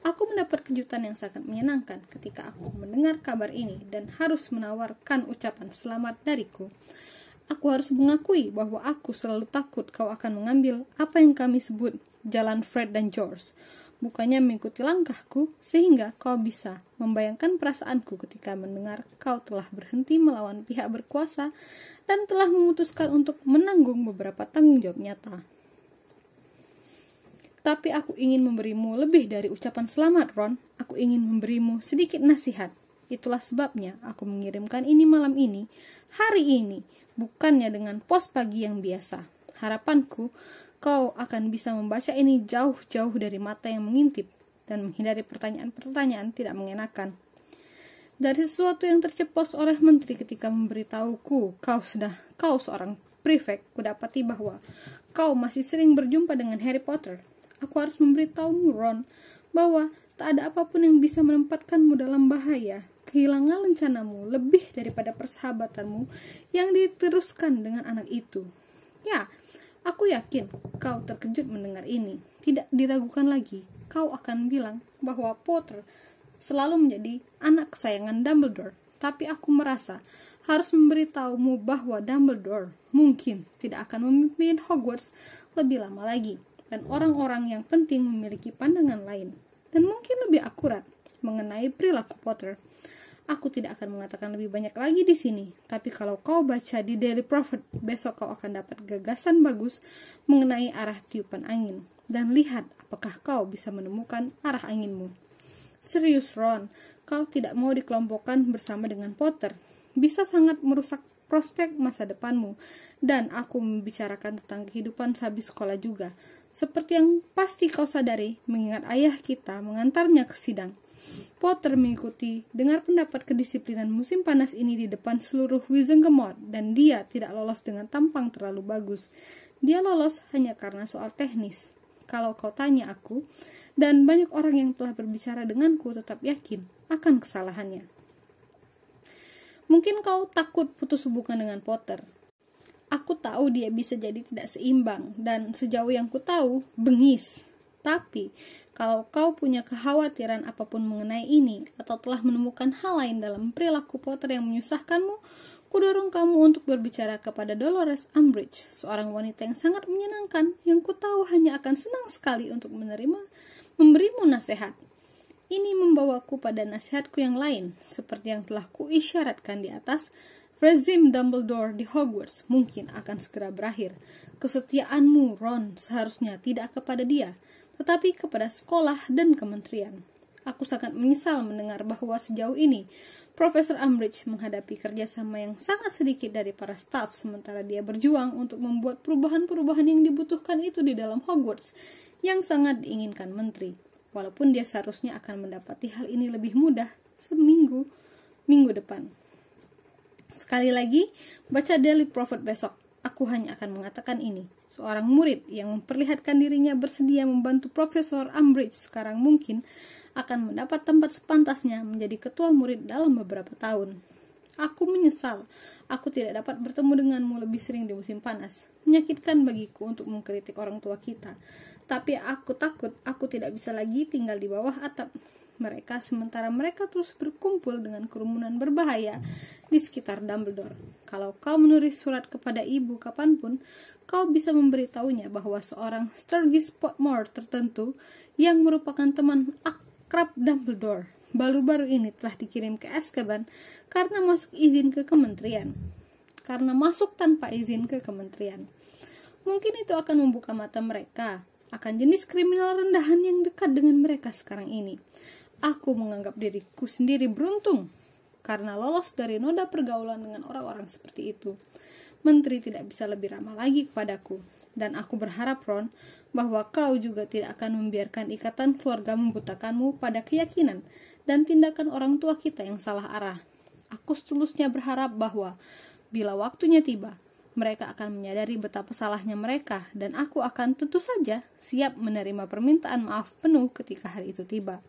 Aku mendapat kejutan yang sangat menyenangkan ketika aku mendengar kabar ini dan harus menawarkan ucapan selamat dariku. Aku harus mengakui bahwa aku selalu takut kau akan mengambil apa yang kami sebut jalan Fred dan George. Bukannya mengikuti langkahku, sehingga kau bisa membayangkan perasaanku ketika mendengar kau telah berhenti melawan pihak berkuasa dan telah memutuskan untuk menanggung beberapa tanggung jawab nyata. Tapi aku ingin memberimu lebih dari ucapan selamat, Ron. Aku ingin memberimu sedikit nasihat. Itulah sebabnya aku mengirimkan ini malam ini, hari ini, bukannya dengan pos pagi yang biasa. Harapanku, kau akan bisa membaca ini jauh-jauh dari mata yang mengintip dan menghindari pertanyaan-pertanyaan tidak mengenakan. Dari sesuatu yang terceplos oleh menteri ketika memberitahuku kau seorang prefect, kudapati bahwa kau masih sering berjumpa dengan Harry Potter. Aku harus memberitahumu, Ron, bahwa tak ada apapun yang bisa menempatkanmu dalam bahaya. Kehilangan rencanamu lebih daripada persahabatanmu yang diteruskan dengan anak itu. Ya, aku yakin kau terkejut mendengar ini. Tidak diragukan lagi, kau akan bilang bahwa Potter selalu menjadi anak kesayangan Dumbledore. Tapi aku merasa harus memberitahumu bahwa Dumbledore mungkin tidak akan memimpin Hogwarts lebih lama lagi. Dan orang-orang yang penting memiliki pandangan lain dan mungkin lebih akurat mengenai perilaku Potter. Aku tidak akan mengatakan lebih banyak lagi di sini, tapi kalau kau baca di Daily Prophet, besok kau akan dapat gagasan bagus mengenai arah tiupan angin. Dan lihat apakah kau bisa menemukan arah anginmu. Serius, Ron, kau tidak mau dikelompokkan bersama dengan Potter. Bisa sangat merusak prospek masa depanmu. Dan aku membicarakan tentang kehidupan sehabis sekolah juga. Seperti yang pasti kau sadari, mengingat ayah kita mengantarnya ke sidang. Potter mengikuti dengar pendapat kedisiplinan musim panas ini di depan seluruh Wizengamot, dan dia tidak lolos dengan tampang terlalu bagus. Dia lolos hanya karena soal teknis. Kalau kau tanya aku, dan banyak orang yang telah berbicara denganku tetap yakin akan kesalahannya. Mungkin kau takut putus hubungan dengan Potter. Aku tahu dia bisa jadi tidak seimbang, dan sejauh yang ku tahu, bengis. Tapi, kalau kau punya kekhawatiran apapun mengenai ini, atau telah menemukan hal lain dalam perilaku Potter yang menyusahkanmu, kudorong kamu untuk berbicara kepada Dolores Umbridge, seorang wanita yang sangat menyenangkan, yang ku tahu hanya akan senang sekali untuk memberimu nasihat. Ini membawaku pada nasihatku yang lain, seperti yang telah kuisyaratkan di atas. Rezim Dumbledore di Hogwarts mungkin akan segera berakhir. Kesetiaanmu, Ron, seharusnya tidak kepada dia, tetapi kepada sekolah dan kementerian. Aku sangat menyesal mendengar bahwa sejauh ini Profesor Umbridge menghadapi kerjasama yang sangat sedikit dari para staf, sementara dia berjuang untuk membuat perubahan-perubahan yang dibutuhkan itu di dalam Hogwarts yang sangat diinginkan menteri. Walaupun dia seharusnya akan mendapati hal ini lebih mudah minggu depan. Sekali lagi, baca Daily Prophet besok. Aku hanya akan mengatakan ini. Seorang murid yang memperlihatkan dirinya bersedia membantu Profesor Umbridge sekarang mungkin akan mendapat tempat sepantasnya menjadi ketua murid dalam beberapa tahun. Aku menyesal, aku tidak dapat bertemu denganmu lebih sering di musim panas. Menyakitkan bagiku untuk mengkritik orang tua kita. Tapi aku takut aku tidak bisa lagi tinggal di bawah atap mereka sementara mereka terus berkumpul dengan kerumunan berbahaya di sekitar Dumbledore. Kalau kau menulis surat kepada ibu kapanpun, kau bisa memberitahunya bahwa seorang Sturgis Potmore tertentu yang merupakan teman akrab Dumbledore baru-baru ini telah dikirim ke Azkaban karena masuk tanpa izin ke kementerian. Mungkin itu akan membuka mata mereka akan jenis kriminal rendahan yang dekat dengan mereka sekarang ini. Aku menganggap diriku sendiri beruntung karena lolos dari noda pergaulan dengan orang-orang seperti itu. Menteri tidak bisa lebih ramah lagi kepadaku. Dan aku berharap, Ron, bahwa kau juga tidak akan membiarkan ikatan keluarga membutakanmu pada keyakinan dan tindakan orang tua kita yang salah arah. Aku setulusnya berharap bahwa bila waktunya tiba, mereka akan menyadari betapa salahnya mereka dan aku akan tentu saja siap menerima permintaan maaf penuh ketika hari itu tiba.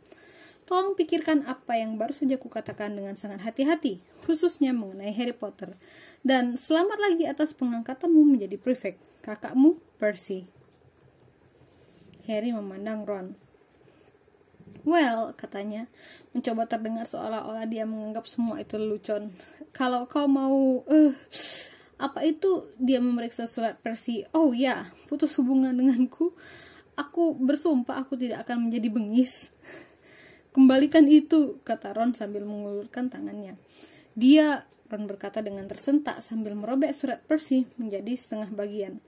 Tolong pikirkan apa yang baru saja kukatakan dengan sangat hati-hati, khususnya mengenai Harry Potter. Dan selamat lagi atas pengangkatanmu menjadi prefect, kakakmu Percy. Harry memandang Ron. Well, katanya, mencoba terdengar seolah-olah dia menganggap semua itu lelucon. Kalau kau mau, apa itu? Dia memeriksa surat Percy. Oh ya, putus hubungan denganku. Aku bersumpah aku tidak akan menjadi bengis. Kembalikan itu, kata Ron sambil mengulurkan tangannya. Ron berkata dengan tersentak sambil merobek surat Percy menjadi setengah bagian.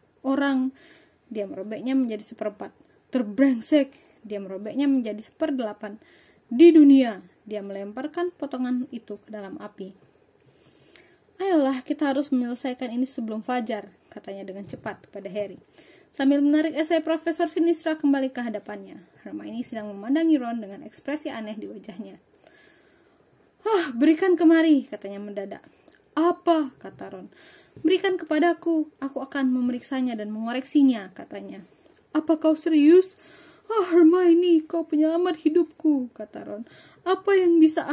Dia merobeknya menjadi seperempat. Terbrengsek, dia merobeknya menjadi 1/8. Di dunia, dia melemparkan potongan itu ke dalam api. Ayolah, kita harus menyelesaikan ini sebelum fajar, katanya dengan cepat kepada Harry. Sambil menarik esai Profesor Sinistra kembali ke hadapannya. Hermione sedang memandangi Ron dengan ekspresi aneh di wajahnya. Berikan kemari, katanya mendadak. Apa, kata Ron. Berikan kepadaku, aku akan memeriksanya dan mengoreksinya, katanya. Apa kau serius? Hermione, kau penyelamat hidupku, kata Ron. Apa yang bisa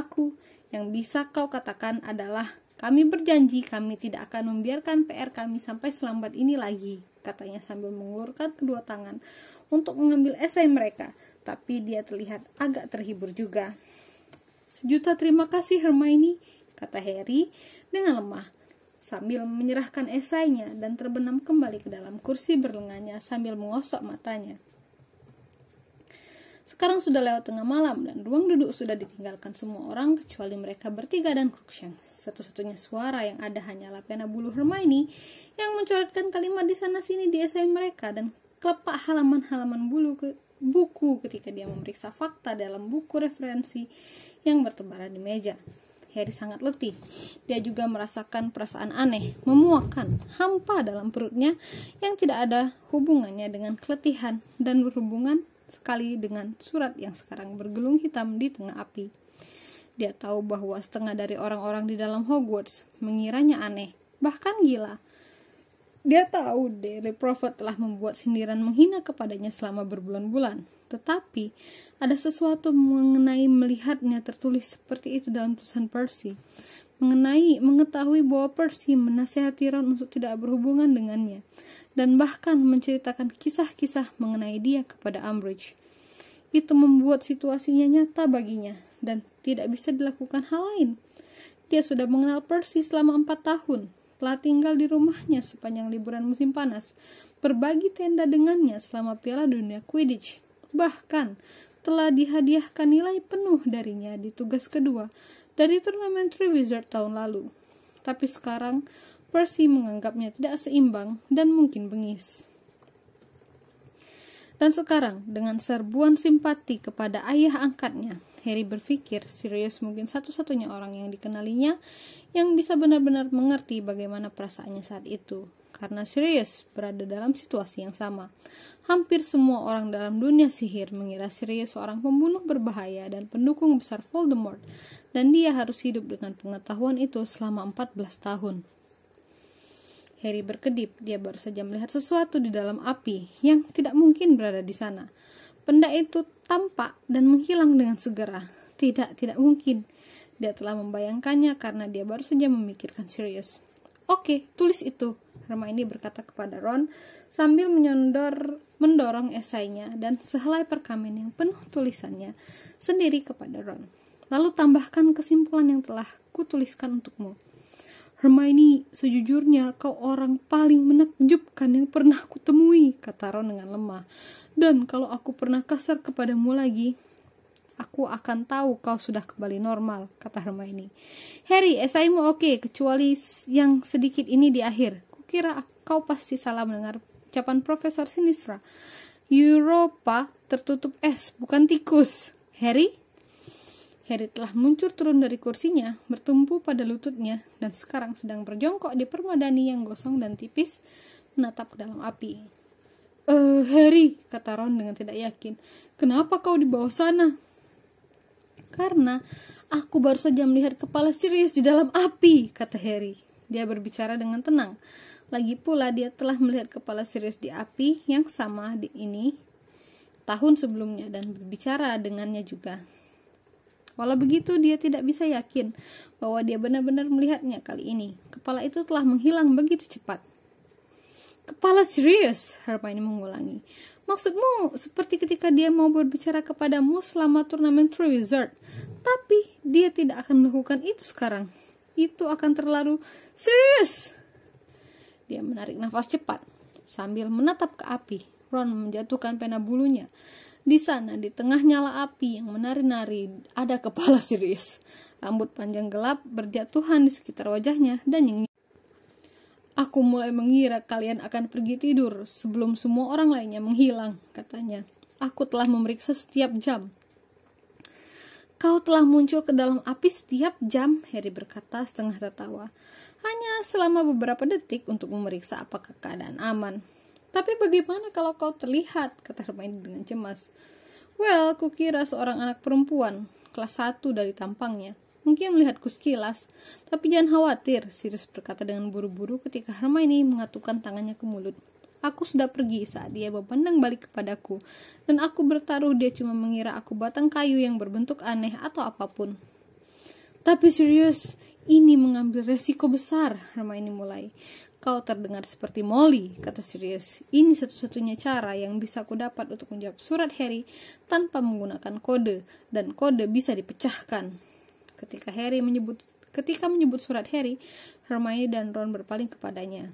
Yang bisa kau katakan adalah, kami berjanji kami tidak akan membiarkan PR kami sampai selambat ini lagi, katanya sambil mengulurkan kedua tangan untuk mengambil esai mereka, tapi dia terlihat agak terhibur juga. 1.000.000 terima kasih Hermione, kata Harry dengan lemah, sambil menyerahkan esainya dan terbenam kembali ke dalam kursi berlengannya sambil mengosok matanya. Sekarang sudah lewat tengah malam dan ruang duduk sudah ditinggalkan semua orang kecuali mereka bertiga dan Crookshanks. Satu-satunya suara yang ada hanyalah pena bulu Hermione yang mencoretkan kalimat di sana-sini di esai mereka dan kelepak halaman-halaman buku ketika dia memeriksa fakta dalam buku referensi yang bertebaran di meja. Harry sangat letih. Dia juga merasakan perasaan aneh, memuakkan, hampa dalam perutnya yang tidak ada hubungannya dengan keletihan dan berhubungan sekali dengan surat yang sekarang bergelung hitam di tengah api. Dia tahu bahwa setengah dari orang-orang di dalam Hogwarts mengiranya aneh, bahkan gila. Dia tahu Daily Prophet telah membuat sindiran menghina kepadanya selama berbulan-bulan. Tetapi ada sesuatu mengenai melihatnya tertulis seperti itu dalam tulisan Percy. Mengetahui bahwa Percy menasihati Ron untuk tidak berhubungan dengannya. Dan bahkan menceritakan kisah-kisah mengenai dia kepada Umbridge. Itu membuat situasinya nyata baginya dan tidak bisa dilakukan hal lain. Dia sudah mengenal Percy selama 4 tahun, telah tinggal di rumahnya sepanjang liburan musim panas, berbagi tenda dengannya selama Piala Dunia Quidditch, bahkan telah dihadiahkan nilai penuh darinya di tugas kedua dari turnamen Triwizard tahun lalu. Tapi sekarang, Percy menganggapnya tidak seimbang dan mungkin bengis. Dan sekarang, dengan serbuan simpati kepada ayah angkatnya, Harry berpikir Sirius mungkin satu-satunya orang yang dikenalinya yang bisa benar-benar mengerti bagaimana perasaannya saat itu. Karena Sirius berada dalam situasi yang sama. Hampir semua orang dalam dunia sihir mengira Sirius seorang pembunuh berbahaya dan pendukung besar Voldemort, dan dia harus hidup dengan pengetahuan itu selama 14 tahun. Harry berkedip, dia baru saja melihat sesuatu di dalam api yang tidak mungkin berada di sana. Benda itu tampak dan menghilang dengan segera. Tidak mungkin. Dia telah membayangkannya karena dia baru saja memikirkan Sirius. Oke, tulis itu, Hermione berkata kepada Ron sambil mendorong esainya dan sehelai perkamen yang penuh tulisannya sendiri kepada Ron. Lalu tambahkan kesimpulan yang telah kutuliskan untukmu. Hermione, sejujurnya kau orang paling menakjubkan yang pernah kutemui, kata Ron dengan lemah. Dan kalau aku pernah kasar kepadamu lagi, aku akan tahu kau sudah kembali normal, kata Hermione. Harry, esaimu oke, kecuali yang sedikit ini di akhir. Kukira kau pasti salah mendengar ucapan Profesor Sinistra. Europa tertutup es, bukan tikus. Harry telah muncul turun dari kursinya, bertumpu pada lututnya, dan sekarang sedang berjongkok di permadani yang gosong dan tipis, menatap ke dalam api. Harry, kata Ron dengan tidak yakin, kenapa kau di bawah sana? Karena aku baru saja melihat kepala Sirius di dalam api, kata Harry. Dia berbicara dengan tenang. Lagi pula dia telah melihat kepala Sirius di api yang sama ini tahun sebelumnya dan berbicara dengannya juga. Walau begitu, dia tidak bisa yakin bahwa dia benar-benar melihatnya kali ini. Kepala itu telah menghilang begitu cepat. Kepala Sirius, Hermione mengulangi. Maksudmu seperti ketika dia mau berbicara kepadamu selama turnamen Triwizard. Tapi dia tidak akan melakukan itu sekarang. Itu akan terlalu Sirius. Dia menarik nafas cepat sambil menatap ke api. Ron menjatuhkan pena bulunya. Di sana, di tengah nyala api yang menari-nari, ada kepala Sirius. Rambut panjang gelap berjatuhan di sekitar wajahnya dan nyengir. Aku mulai mengira kalian akan pergi tidur sebelum semua orang lainnya menghilang, katanya. Aku telah memeriksa setiap jam. Kau telah muncul ke dalam api setiap jam, Harry berkata setengah tertawa. Hanya selama beberapa detik untuk memeriksa apakah keadaan aman. Tapi bagaimana kalau kau terlihat, kata Hermione dengan cemas. Well, kukira seorang anak perempuan, kelas 1 dari tampangnya. Mungkin melihatku sekilas, tapi jangan khawatir, Sirius berkata dengan buru-buru ketika Hermione mengatupkan tangannya ke mulut. Aku sudah pergi saat dia memandang balik kepadaku, dan aku bertaruh dia cuma mengira aku batang kayu yang berbentuk aneh atau apapun. Tapi Sirius, ini mengambil resiko besar, Hermione mulai. Kau terdengar seperti Molly, kata Sirius. Ini satu-satunya cara yang bisa aku dapat untuk menjawab surat Harry tanpa menggunakan kode, dan kode bisa dipecahkan. Ketika menyebut surat Harry, Hermione dan Ron berpaling kepadanya.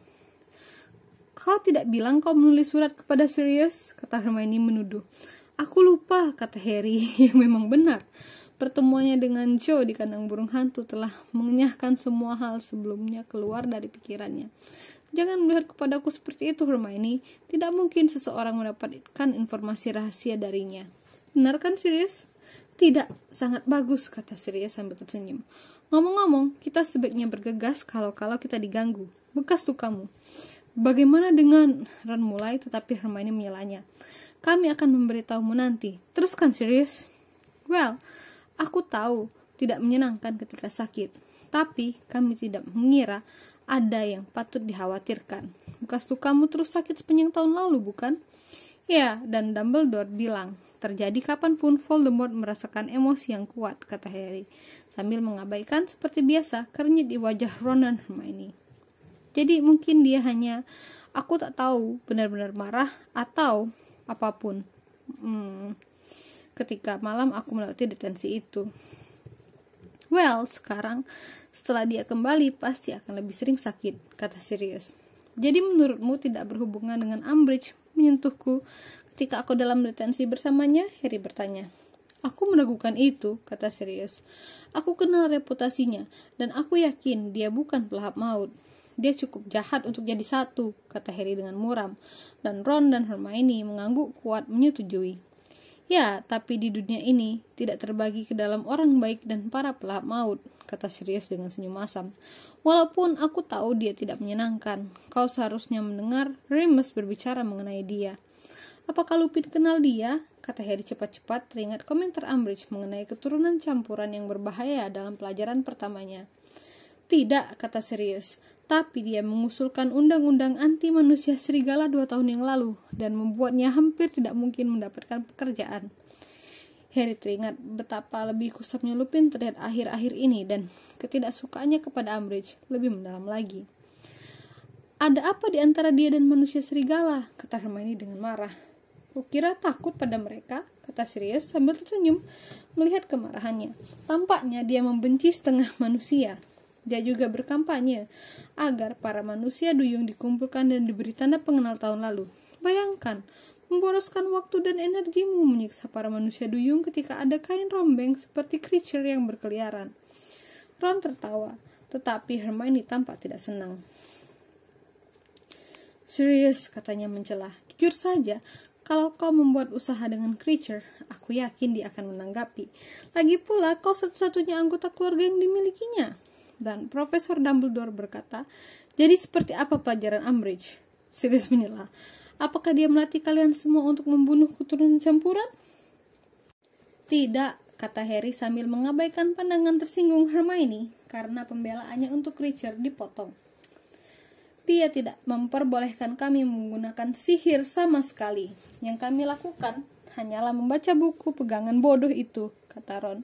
Kau tidak bilang kau menulis surat kepada Sirius, kata Hermione menuduh. Aku lupa, kata Harry, yang memang benar. Pertemuannya dengan Joe di kandang burung hantu telah mengenyahkan semua hal sebelumnya keluar dari pikirannya. Jangan melihat kepadaku seperti itu, Hermione. Tidak mungkin seseorang mendapatkan informasi rahasia darinya. Benar kan, Sirius? Tidak, sangat bagus, kata Sirius sambil tersenyum. Ngomong-ngomong, kita sebaiknya bergegas kalau kita diganggu. Bekas tuh kamu. Bagaimana dengan... Ron mulai, tetapi Hermione menyelanya. Kami akan memberitahumu nanti. Teruskan, Sirius. Well, aku tahu tidak menyenangkan ketika sakit, tapi kami tidak mengira ada yang patut dikhawatirkan. Bekas kamu terus sakit sepanjang tahun lalu, bukan? Ya, dan Dumbledore bilang, terjadi kapanpun Voldemort merasakan emosi yang kuat, kata Harry, sambil mengabaikan seperti biasa kernyit di wajah Ron dan Hermione. Jadi mungkin dia hanya, aku tak tahu, benar-benar marah atau apapun. Ketika malam aku melewati detensi itu. Well, sekarang setelah dia kembali pasti akan lebih sering sakit, kata Sirius. Jadi menurutmu tidak berhubungan dengan Umbridge menyentuhku ketika aku dalam detensi bersamanya? Harry bertanya. Aku meragukan itu, kata Sirius. Aku kenal reputasinya, dan aku yakin dia bukan pelahap maut. Dia cukup jahat untuk jadi satu, kata Harry dengan muram. Dan Ron dan Hermione mengangguk kuat menyetujui. Ya, tapi di dunia ini tidak terbagi ke dalam orang baik dan para pelahap maut, kata Sirius dengan senyum asam. Walaupun aku tahu dia tidak menyenangkan, kau seharusnya mendengar Remus berbicara mengenai dia. Apakah Lupin kenal dia? Kata Harry cepat-cepat teringat komentar Umbridge mengenai keturunan campuran yang berbahaya dalam pelajaran pertamanya. Tidak, kata Sirius, tapi dia mengusulkan undang-undang anti manusia serigala 2 tahun yang lalu dan membuatnya hampir tidak mungkin mendapatkan pekerjaan. Harry teringat betapa lebih kusapnya Lupin terlihat akhir-akhir ini dan ketidaksukaannya kepada Umbridge lebih mendalam lagi. Ada apa di antara dia dan manusia serigala? Kata Hermione dengan marah. Kukira takut pada mereka, kata Sirius sambil tersenyum melihat kemarahannya. Tampaknya dia membenci setengah manusia. Dia juga berkampanye agar para manusia duyung dikumpulkan dan diberi tanda pengenal tahun lalu. Bayangkan, memboroskan waktu dan energimu menyiksa para manusia duyung ketika ada kain rombeng seperti creature yang berkeliaran. Ron tertawa, tetapi Hermione tampak tidak senang. Sirius, katanya mencela, jujur saja, kalau kau membuat usaha dengan creature, aku yakin dia akan menanggapi. Lagi pula, kau satu-satunya anggota keluarga yang dimilikinya. Dan Profesor Dumbledore berkata, jadi seperti apa pelajaran Umbridge? Sirius menyela. Apakah dia melatih kalian semua untuk membunuh keturunan campuran? Tidak, kata Harry sambil mengabaikan pandangan tersinggung Hermione karena pembelaannya untuk creature dipotong. Dia tidak memperbolehkan kami menggunakan sihir sama sekali. Yang kami lakukan hanyalah membaca buku pegangan bodoh itu, kata Ron.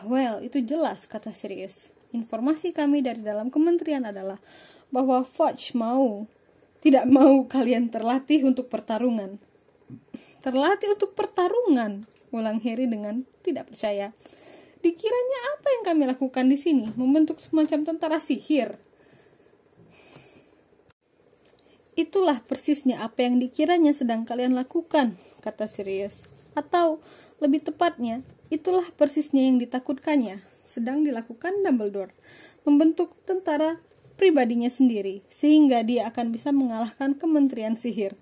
Well, itu jelas, kata Sirius. Informasi kami dari dalam kementerian adalah bahwa Fudge tidak mau kalian terlatih untuk pertarungan. Terlatih untuk pertarungan, ulang Harry dengan tidak percaya. Dikiranya apa yang kami lakukan di sini? Membentuk semacam tentara sihir. Itulah persisnya apa yang dikiranya sedang kalian lakukan, kata Sirius. Atau, lebih tepatnya, itulah persisnya yang ditakutkannya, sedang dilakukan Dumbledore. Membentuk tentara pribadinya sendiri, sehingga dia akan bisa mengalahkan Kementerian Sihir.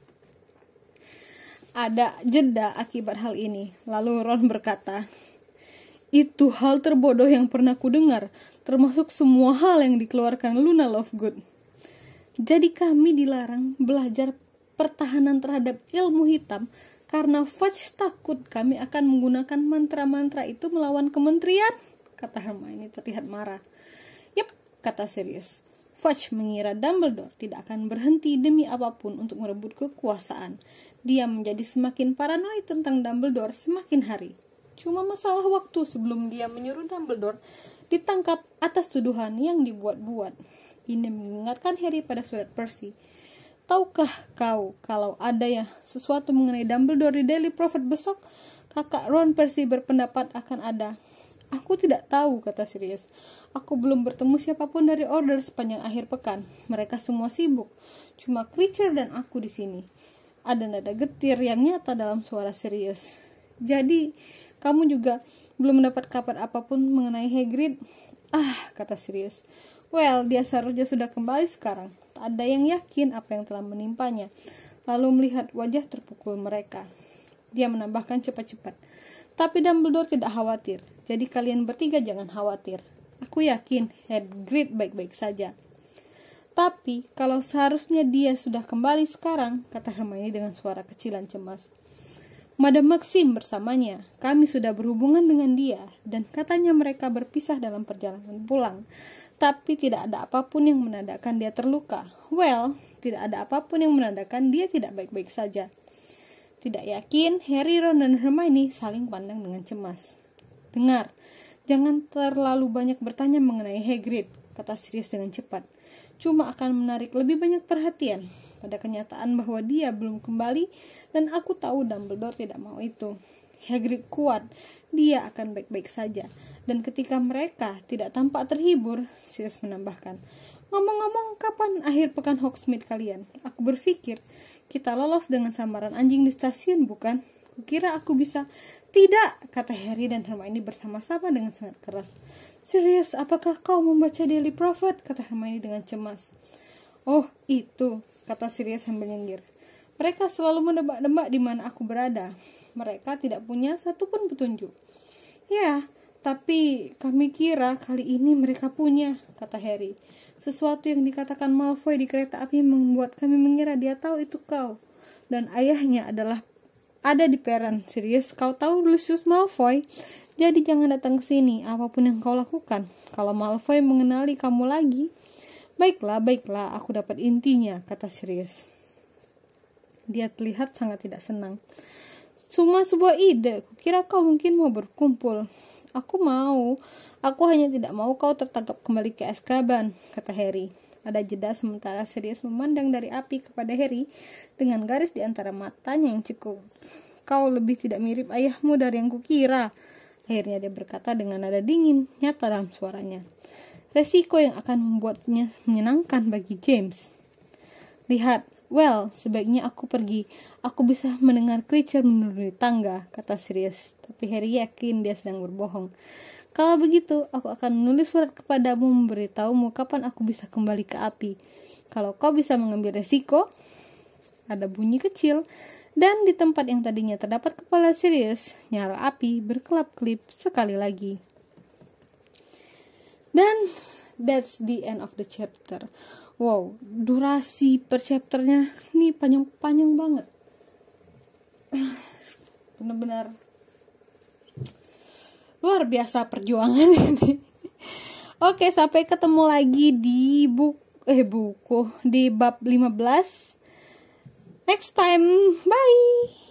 Ada jeda akibat hal ini, lalu Ron berkata, itu hal terbodoh yang pernah kudengar, termasuk semua hal yang dikeluarkan Luna Lovegood. Jadi kami dilarang belajar pertahanan terhadap ilmu hitam karena Fudge takut kami akan menggunakan mantra-mantra itu melawan kementerian, kata Hermione terlihat marah. Yap, kata Sirius. Fudge mengira Dumbledore tidak akan berhenti demi apapun untuk merebut kekuasaan. Dia menjadi semakin paranoid tentang Dumbledore semakin hari. Cuma masalah waktu sebelum dia menyuruh Dumbledore ditangkap atas tuduhan yang dibuat-buat. Ini mengingatkan Harry pada surat Percy. Tahukah kau kalau ada ya sesuatu mengenai Dumbledore di Daily Prophet besok? Kakak Ron Percy berpendapat akan ada. Aku tidak tahu, kata Sirius. Aku belum bertemu siapapun dari Order sepanjang akhir pekan. Mereka semua sibuk. Cuma Creature dan aku di sini. Ada nada getir yang nyata dalam suara Sirius. Jadi, kamu juga belum mendapat kabar apapun mengenai Hagrid? Kata Sirius. Well, dia seharusnya sudah kembali sekarang. Tak ada yang yakin apa yang telah menimpanya. Lalu melihat wajah terpukul mereka. Dia menambahkan cepat-cepat. Tapi Dumbledore tidak khawatir. Jadi kalian bertiga jangan khawatir. Aku yakin Hagrid baik-baik saja. Tapi kalau seharusnya dia sudah kembali sekarang, kata Hermione dengan suara kecilan cemas. Madame Maxim bersamanya. Kami sudah berhubungan dengan dia. Dan katanya mereka berpisah dalam perjalanan pulang. Tapi tidak ada apapun yang menandakan dia terluka. Well, tidak ada apapun yang menandakan dia tidak baik-baik saja. Tidak yakin, Harry, Ron, dan Hermione saling pandang dengan cemas. Dengar, jangan terlalu banyak bertanya mengenai Hagrid, kata Sirius dengan cepat. Cuma akan menarik lebih banyak perhatian pada kenyataan bahwa dia belum kembali dan aku tahu Dumbledore tidak mau itu. Hagrid kuat, dia akan baik-baik saja. Dan ketika mereka tidak tampak terhibur, Sirius menambahkan, ngomong-ngomong, kapan akhir pekan Hogsmeade kalian? Aku berpikir kita lolos dengan samaran anjing di stasiun, bukan? Kukira aku bisa Tidak, kata Harry dan Hermione bersama-sama dengan sangat keras. Sirius, apakah kau membaca Daily Prophet? Kata Hermione dengan cemas. Oh, itu, kata Sirius sambil nyengir. Mereka selalu menebak-nebak di mana aku berada. Mereka tidak punya satupun petunjuk. Ya, tapi kami kira kali ini mereka punya, kata Harry. Sesuatu yang dikatakan Malfoy di kereta api membuat kami mengira dia tahu itu kau. Dan ayahnya ada di peran. Sirius, kau tahu Lucius Malfoy? Jadi jangan datang ke sini, apapun yang kau lakukan. Kalau Malfoy mengenali kamu lagi, baiklah, aku dapat intinya, kata Sirius. Dia terlihat sangat tidak senang. Cuma sebuah ide, kukira kau mungkin mau berkumpul. Aku mau, aku hanya tidak mau kau tertangkap kembali ke Azkaban, kata Harry. Ada jeda sementara Sirius memandang dari api kepada Harry dengan garis di antara matanya yang cukup. Kau lebih tidak mirip ayahmu dari yang kukira. Akhirnya dia berkata dengan nada dingin, nyata dalam suaranya. Resiko yang akan membuatnya menyenangkan bagi James. Lihat, sebaiknya aku pergi. Aku bisa mendengar Kreacher menuruni tangga, kata Sirius. Tapi Harry yakin dia sedang berbohong. Kalau begitu, aku akan menulis surat kepadamu memberitahumu kapan aku bisa kembali ke api. Kalau kau bisa mengambil resiko, ada bunyi kecil, dan di tempat yang tadinya terdapat kepala Sirius, nyala api berkelap-kelip sekali lagi. Dan that's the end of the chapter. Wow, durasi per chapternya ini panjang-panjang banget. Benar-benar luar biasa perjuangan ini. Oke, sampai ketemu lagi di buku di bab 15. Next time, bye.